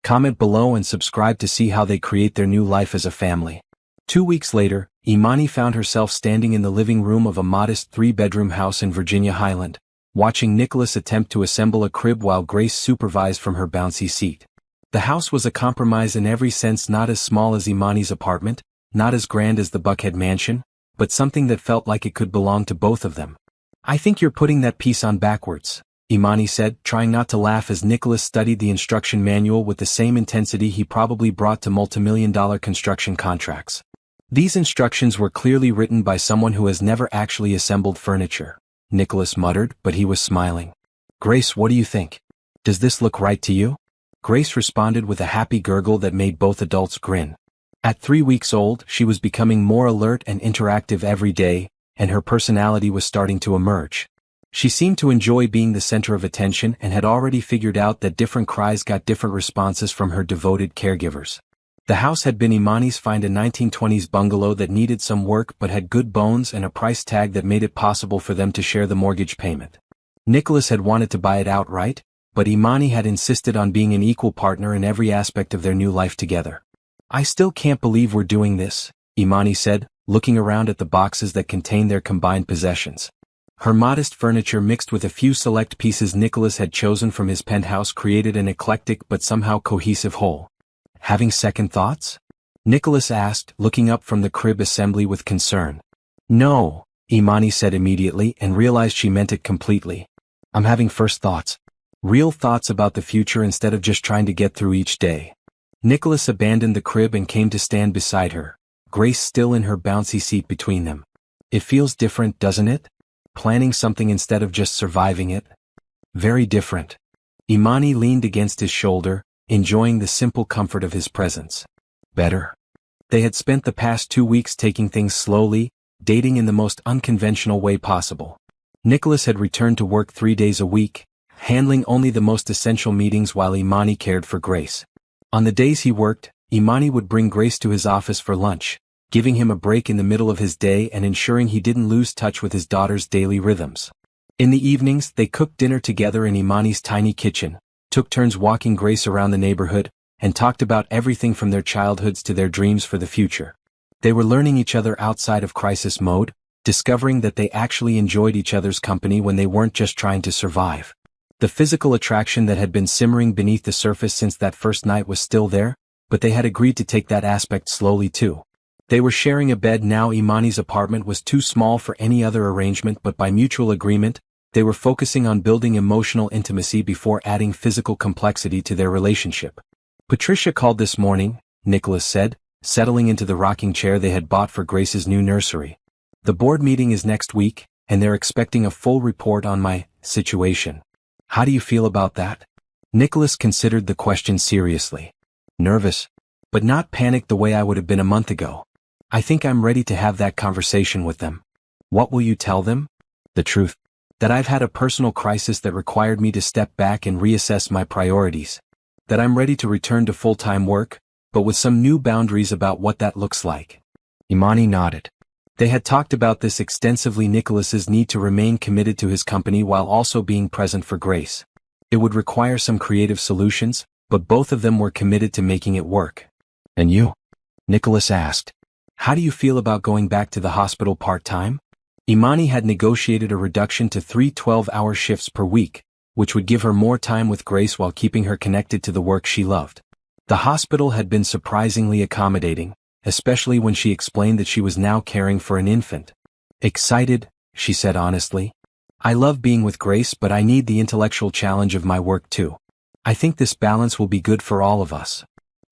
Comment below and subscribe to see how they create their new life as a family. 2 weeks later, Imani found herself standing in the living room of a modest 3-bedroom house in Virginia Highland, watching Nicholas attempt to assemble a crib while Grace supervised from her bouncy seat. The house was a compromise in every sense, not as small as Imani's apartment, not as grand as the Buckhead mansion, but something that felt like it could belong to both of them. I think you're putting that piece on backwards, Imani said, trying not to laugh as Nicholas studied the instruction manual with the same intensity he probably brought to multimillion-dollar construction contracts. These instructions were clearly written by someone who has never actually assembled furniture, Nicholas muttered, but he was smiling. Grace, what do you think? Does this look right to you? Grace responded with a happy gurgle that made both adults grin. At 3 weeks old, she was becoming more alert and interactive every day, and her personality was starting to emerge. She seemed to enjoy being the center of attention and had already figured out that different cries got different responses from her devoted caregivers. The house had been Imani's find, a 1920s bungalow that needed some work but had good bones and a price tag that made it possible for them to share the mortgage payment. Nicholas had wanted to buy it outright, but Imani had insisted on being an equal partner in every aspect of their new life together. I still can't believe we're doing this, Imani said, looking around at the boxes that contained their combined possessions. Her modest furniture mixed with a few select pieces Nicholas had chosen from his penthouse created an eclectic but somehow cohesive whole. Having second thoughts? Nicholas asked, looking up from the crib assembly with concern. No, Imani said immediately and realized she meant it completely. I'm having first thoughts. Real thoughts about the future instead of just trying to get through each day. Nicholas abandoned the crib and came to stand beside her, Grace still in her bouncy seat between them. It feels different, doesn't it? Planning something instead of just surviving it? Very different. Imani leaned against his shoulder, enjoying the simple comfort of his presence. Better. They had spent the past 2 weeks taking things slowly, dating in the most unconventional way possible. Nicholas had returned to work 3 days a week, handling only the most essential meetings while Imani cared for Grace. On the days he worked, Imani would bring Grace to his office for lunch, giving him a break in the middle of his day and ensuring he didn't lose touch with his daughter's daily rhythms. In the evenings, they cooked dinner together in Imani's tiny kitchen, took turns walking Grace around the neighborhood, and talked about everything from their childhoods to their dreams for the future. They were learning each other outside of crisis mode, discovering that they actually enjoyed each other's company when they weren't just trying to survive. The physical attraction that had been simmering beneath the surface since that first night was still there, but they had agreed to take that aspect slowly too. They were sharing a bed now. Imani's apartment was too small for any other arrangement, but by mutual agreement, they were focusing on building emotional intimacy before adding physical complexity to their relationship. Patricia called this morning, Nicholas said, settling into the rocking chair they had bought for Grace's new nursery. The board meeting is next week, and they're expecting a full report on my situation. How do you feel about that? Nicholas considered the question seriously. Nervous, but not panicked the way I would have been a month ago. I think I'm ready to have that conversation with them. What will you tell them? The truth. That I've had a personal crisis that required me to step back and reassess my priorities. That I'm ready to return to full-time work, but with some new boundaries about what that looks like. Imani nodded. They had talked about this extensively. Nicholas's need to remain committed to his company while also being present for Grace. It would require some creative solutions, but both of them were committed to making it work. And you? Nicholas asked. How do you feel about going back to the hospital part-time? Imani had negotiated a reduction to 3 12-hour shifts per week, which would give her more time with Grace while keeping her connected to the work she loved. The hospital had been surprisingly accommodating, especially when she explained that she was now caring for an infant. Excited, she said honestly. I love being with Grace, but I need the intellectual challenge of my work too. I think this balance will be good for all of us.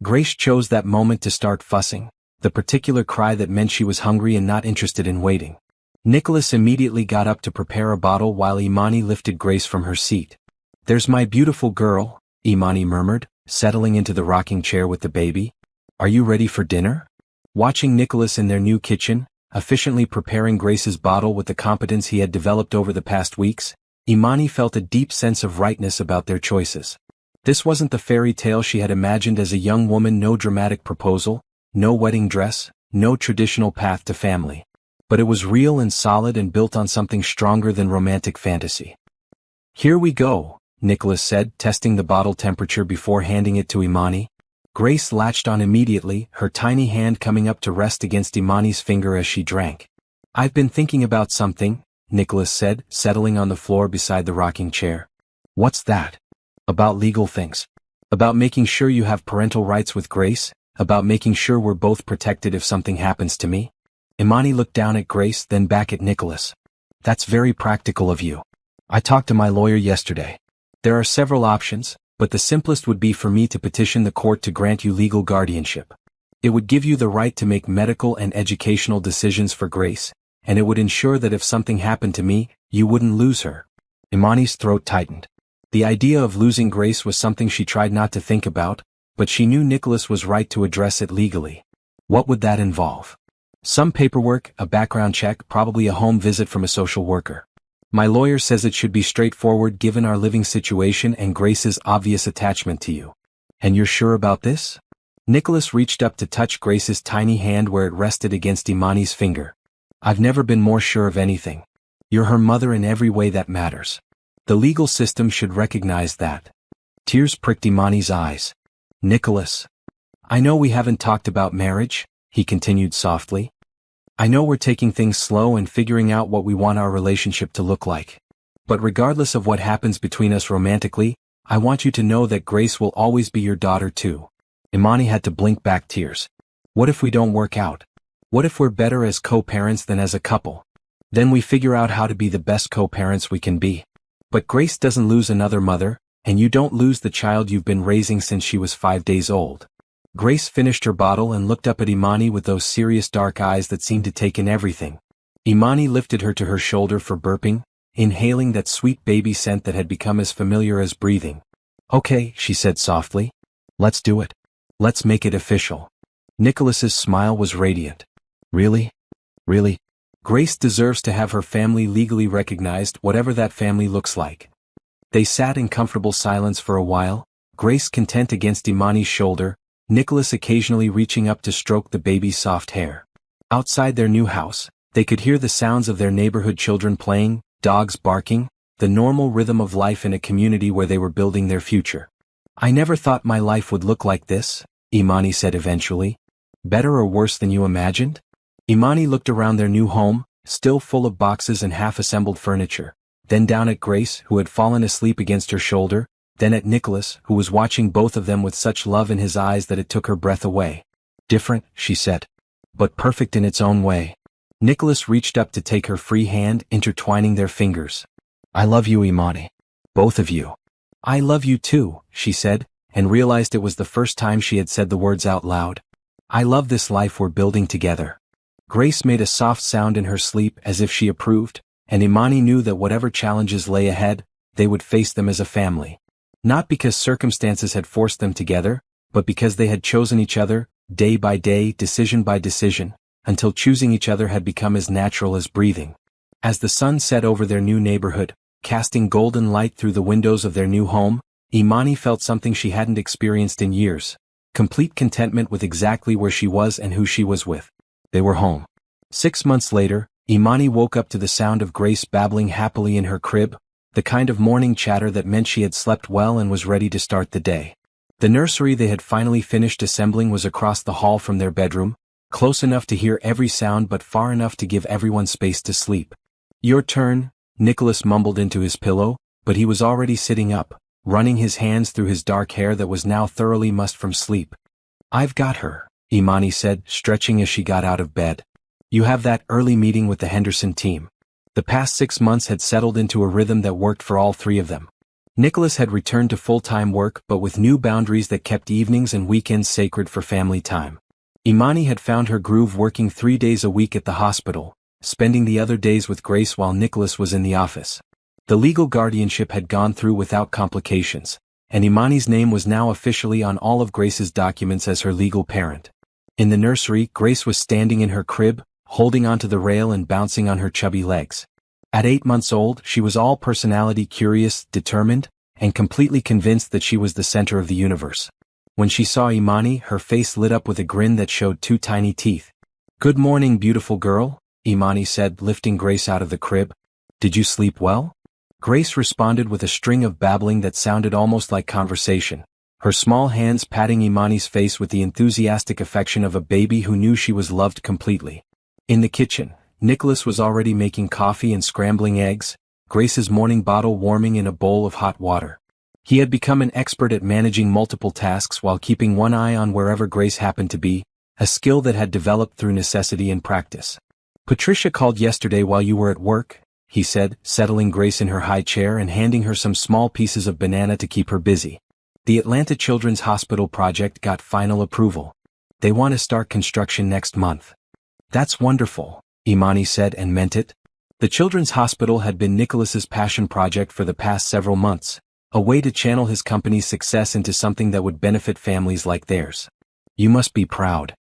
Grace chose that moment to start fussing, the particular cry that meant she was hungry and not interested in waiting. Nicholas immediately got up to prepare a bottle while Imani lifted Grace from her seat. There's my beautiful girl, Imani murmured, settling into the rocking chair with the baby. Are you ready for dinner? Watching Nicholas in their new kitchen, efficiently preparing Grace's bottle with the competence he had developed over the past weeks, Imani felt a deep sense of rightness about their choices. This wasn't the fairy tale she had imagined as a young woman. No dramatic proposal, no wedding dress, no traditional path to family. But it was real and solid and built on something stronger than romantic fantasy. Here we go, Nicholas said, testing the bottle temperature before handing it to Imani. Grace latched on immediately, her tiny hand coming up to rest against Imani's finger as she drank. I've been thinking about something, Nicholas said, settling on the floor beside the rocking chair. What's that? About legal things. About making sure you have parental rights with Grace, about making sure we're both protected if something happens to me. Imani looked down at Grace, then back at Nicholas. That's very practical of you. I talked to my lawyer yesterday. There are several options, but the simplest would be for me to petition the court to grant you legal guardianship. It would give you the right to make medical and educational decisions for Grace, and it would ensure that if something happened to me, you wouldn't lose her. Imani's throat tightened. The idea of losing Grace was something she tried not to think about, but she knew Nicholas was right to address it legally. What would that involve? Some paperwork, a background check, probably a home visit from a social worker. My lawyer says it should be straightforward given our living situation and Grace's obvious attachment to you. And you're sure about this? Nicholas reached up to touch Grace's tiny hand where it rested against Imani's finger. I've never been more sure of anything. You're her mother in every way that matters. The legal system should recognize that. Tears pricked Imani's eyes. Nicholas. I know we haven't talked about marriage, he continued softly. I know we're taking things slow and figuring out what we want our relationship to look like. But regardless of what happens between us romantically, I want you to know that Grace will always be your daughter too. Imani had to blink back tears. What if we don't work out? What if we're better as co-parents than as a couple? Then we figure out how to be the best co-parents we can be. But Grace doesn't lose another mother, and you don't lose the child you've been raising since she was 5 days old. Grace finished her bottle and looked up at Imani with those serious dark eyes that seemed to take in everything. Imani lifted her to her shoulder for burping, inhaling that sweet baby scent that had become as familiar as breathing. Okay, she said softly. Let's do it. Let's make it official. Nicholas's smile was radiant. Really? Really? Grace deserves to have her family legally recognized, whatever that family looks like. They sat in comfortable silence for a while, Grace content against Imani's shoulder, Nicholas occasionally reaching up to stroke the baby's soft hair. Outside their new house, they could hear the sounds of their neighborhood children playing, dogs barking, the normal rhythm of life in a community where they were building their future. I never thought my life would look like this, Imani said eventually. Better or worse than you imagined? Imani looked around their new home, still full of boxes and half-assembled furniture, then down at Grace, who had fallen asleep against her shoulder, then at Nicholas, who was watching both of them with such love in his eyes that it took her breath away. Different, she said. But perfect in its own way. Nicholas reached up to take her free hand, intertwining their fingers. I love you, Imani. Both of you. I love you too, she said, and realized it was the first time she had said the words out loud. I love this life we're building together. Grace made a soft sound in her sleep as if she approved, and Imani knew that whatever challenges lay ahead, they would face them as a family. Not because circumstances had forced them together, but because they had chosen each other, day by day, decision by decision, until choosing each other had become as natural as breathing. As the sun set over their new neighborhood, casting golden light through the windows of their new home, Imani felt something she hadn't experienced in years. Complete contentment with exactly where she was and who she was with. They were home. 6 months later, Imani woke up to the sound of Grace babbling happily in her crib, the kind of morning chatter that meant she had slept well and was ready to start the day. The nursery they had finally finished assembling was across the hall from their bedroom, close enough to hear every sound but far enough to give everyone space to sleep. Your turn, Nicholas mumbled into his pillow, but he was already sitting up, running his hands through his dark hair that was now thoroughly mussed from sleep. I've got her, Imani said, stretching as she got out of bed. You have that early meeting with the Henderson team. The past 6 months had settled into a rhythm that worked for all three of them. Nicholas had returned to full-time work but with new boundaries that kept evenings and weekends sacred for family time. Imani had found her groove working 3 days a week at the hospital, spending the other days with Grace while Nicholas was in the office. The legal guardianship had gone through without complications, and Imani's name was now officially on all of Grace's documents as her legal parent. In the nursery, Grace was standing in her crib, holding onto the rail and bouncing on her chubby legs. At 8 months old, she was all personality, curious, determined, and completely convinced that she was the center of the universe. When she saw Imani, her face lit up with a grin that showed 2 tiny teeth. Good morning, beautiful girl, Imani said, lifting Grace out of the crib. Did you sleep well? Grace responded with a string of babbling that sounded almost like conversation, her small hands patting Imani's face with the enthusiastic affection of a baby who knew she was loved completely. In the kitchen, Nicholas was already making coffee and scrambling eggs, Grace's morning bottle warming in a bowl of hot water. He had become an expert at managing multiple tasks while keeping one eye on wherever Grace happened to be, a skill that had developed through necessity and practice. Patricia called yesterday while you were at work, he said, settling Grace in her high chair and handing her some small pieces of banana to keep her busy. The Atlanta Children's Hospital project got final approval. They want to start construction next month. That's wonderful, Imani said and meant it. The Children's Hospital had been Nicholas's passion project for the past several months, a way to channel his company's success into something that would benefit families like theirs. You must be proud.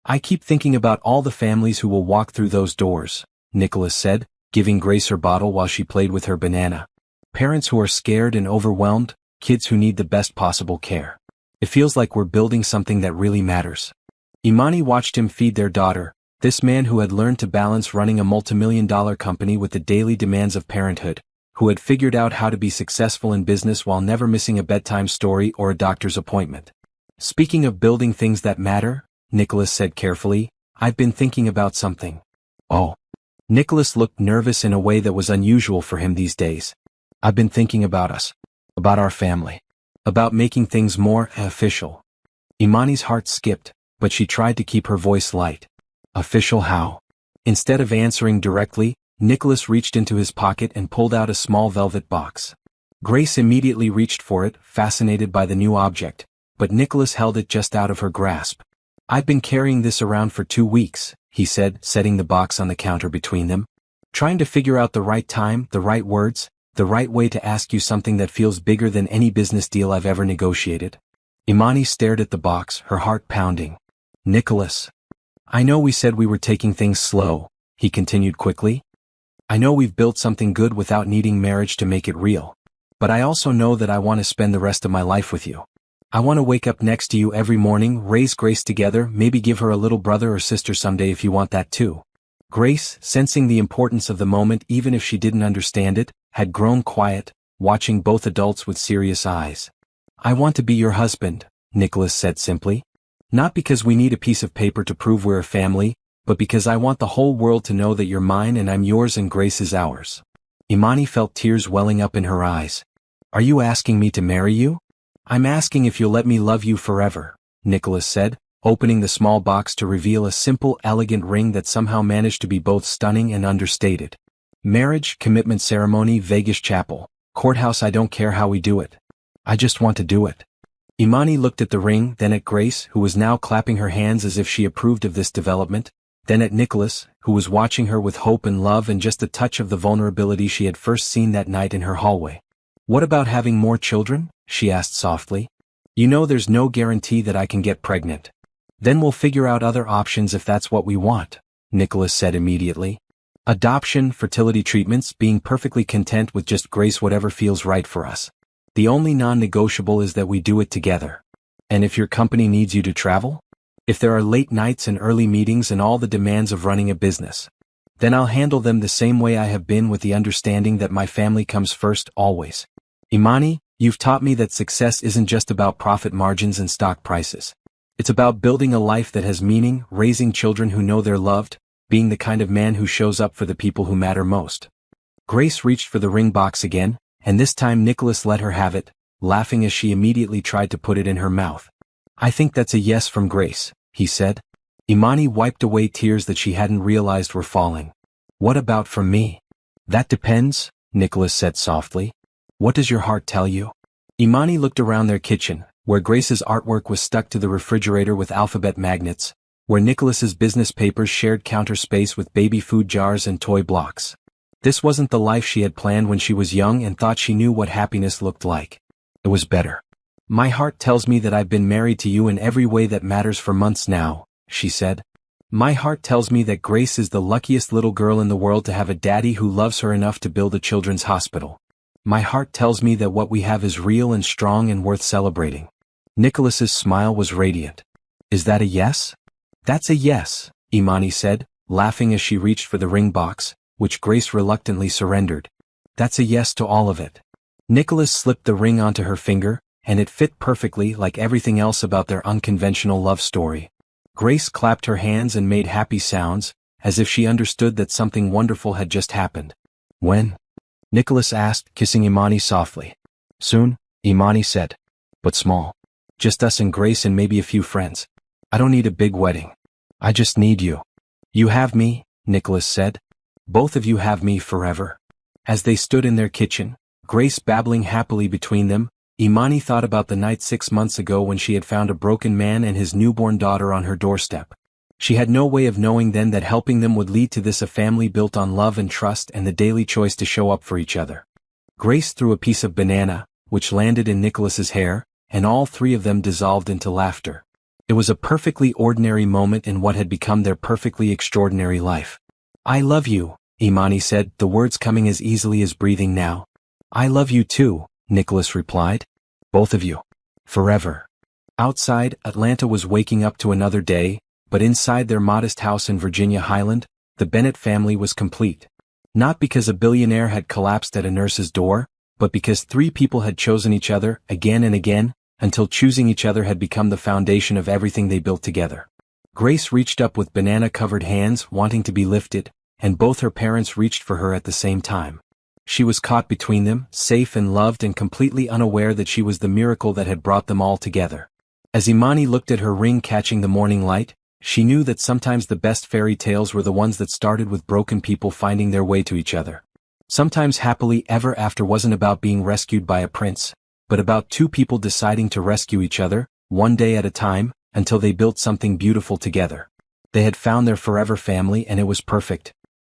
I keep thinking about all the families who will walk through those doors, Nicholas said, giving Grace her bottle while she played with her banana. Parents who are scared and overwhelmed, kids who need the best possible care. It feels like we're building something that really matters. Imani watched him feed their daughter, this man who had learned to balance running a multimillion-dollar company with the daily demands of parenthood, who had figured out how to be successful in business while never missing a bedtime story or a doctor's appointment. Speaking of building things that matter, Nicholas said carefully, I've been thinking about something. Oh. Nicholas looked nervous in a way that was unusual for him these days. I've been thinking about us. About our family. About making things more official. Imani's heart skipped, but she tried to keep her voice light. Official how? Instead of answering directly, Nicholas reached into his pocket and pulled out a small velvet box. Grace immediately reached for it, fascinated by the new object, but Nicholas held it just out of her grasp. I've been carrying this around for 2 weeks, he said, setting the box on the counter between them. Trying to figure out the right time, the right words, the right way to ask you something that feels bigger than any business deal I've ever negotiated. Imani stared at the box, her heart pounding. Nicholas. I know we said we were taking things slow, he continued quickly. I know we've built something good without needing marriage to make it real. But I also know that I want to spend the rest of my life with you. I want to wake up next to you every morning, raise Grace together, maybe give her a little brother or sister someday if you want that too. Grace, sensing the importance of the moment even if she didn't understand it, had grown quiet, watching both adults with serious eyes. I want to be your husband, Nicholas said simply. Not because we need a piece of paper to prove we're a family, but because I want the whole world to know that you're mine and I'm yours and Grace is ours. Imani felt tears welling up in her eyes. Are you asking me to marry you? I'm asking if you'll let me love you forever, Nicholas said, opening the small box to reveal a simple, elegant ring that somehow managed to be both stunning and understated. Marriage, commitment ceremony, Vegas chapel, courthouse, I don't care how we do it. I just want to do it. Imani looked at the ring, then at Grace, who was now clapping her hands as if she approved of this development, then at Nicholas, who was watching her with hope and love and just a touch of the vulnerability she had first seen that night in her hallway. What about having more children? She asked softly. You know there's no guarantee that I can get pregnant. Then we'll figure out other options if that's what we want, Nicholas said immediately. Adoption, fertility treatments, being perfectly content with just Grace, whatever feels right for us. The only non-negotiable is that we do it together. And if your company needs you to travel? If there are late nights and early meetings and all the demands of running a business, then I'll handle them the same way I have been, with the understanding that my family comes first, always. Imani, you've taught me that success isn't just about profit margins and stock prices. It's about building a life that has meaning, raising children who know they're loved, being the kind of man who shows up for the people who matter most. Grace reached for the ring box again, and this time Nicholas let her have it, laughing as she immediately tried to put it in her mouth. I think that's a yes from Grace, he said. Imani wiped away tears that she hadn't realized were falling. What about from me? That depends, Nicholas said softly. What does your heart tell you? Imani looked around their kitchen, where Grace's artwork was stuck to the refrigerator with alphabet magnets, where Nicholas's business papers shared counter space with baby food jars and toy blocks. This wasn't the life she had planned when she was young and thought she knew what happiness looked like. It was better. My heart tells me that I've been married to you in every way that matters for months now, she said. My heart tells me that Grace is the luckiest little girl in the world to have a daddy who loves her enough to build a children's hospital. My heart tells me that what we have is real and strong and worth celebrating. Nicholas's smile was radiant. Is that a yes? That's a yes, Imani said, laughing as she reached for the ring box, which Grace reluctantly surrendered. That's a yes to all of it. Nicholas slipped the ring onto her finger, and it fit perfectly, like everything else about their unconventional love story. Grace clapped her hands and made happy sounds, as if she understood that something wonderful had just happened. When? Nicholas asked, kissing Imani softly. Soon, Imani said. But small. Just us and Grace and maybe a few friends. I don't need a big wedding. I just need you. You have me, Nicholas said. Both of you have me forever. As they stood in their kitchen, Grace babbling happily between them, Imani thought about the night 6 months ago when she had found a broken man and his newborn daughter on her doorstep. She had no way of knowing then that helping them would lead to this, a family built on love and trust and the daily choice to show up for each other. Grace threw a piece of banana, which landed in Nicholas's hair, and all three of them dissolved into laughter. It was a perfectly ordinary moment in what had become their perfectly extraordinary life. I love you, Imani said, the words coming as easily as breathing now. I love you too, Nicholas replied. Both of you. Forever. Outside, Atlanta was waking up to another day, but inside their modest house in Virginia Highland, the Bennett family was complete. Not because a billionaire had collapsed at a nurse's door, but because 3 people had chosen each other again and again, until choosing each other had become the foundation of everything they built together. Grace reached up with banana-covered hands, wanting to be lifted, and both her parents reached for her at the same time. She was caught between them, safe and loved and completely unaware that she was the miracle that had brought them all together. As Imani looked at her ring catching the morning light, she knew that sometimes the best fairy tales were the ones that started with broken people finding their way to each other. Sometimes happily ever after wasn't about being rescued by a prince, but about two people deciding to rescue each other, one day at a time, until they built something beautiful together. They had found their forever family and it was perfect,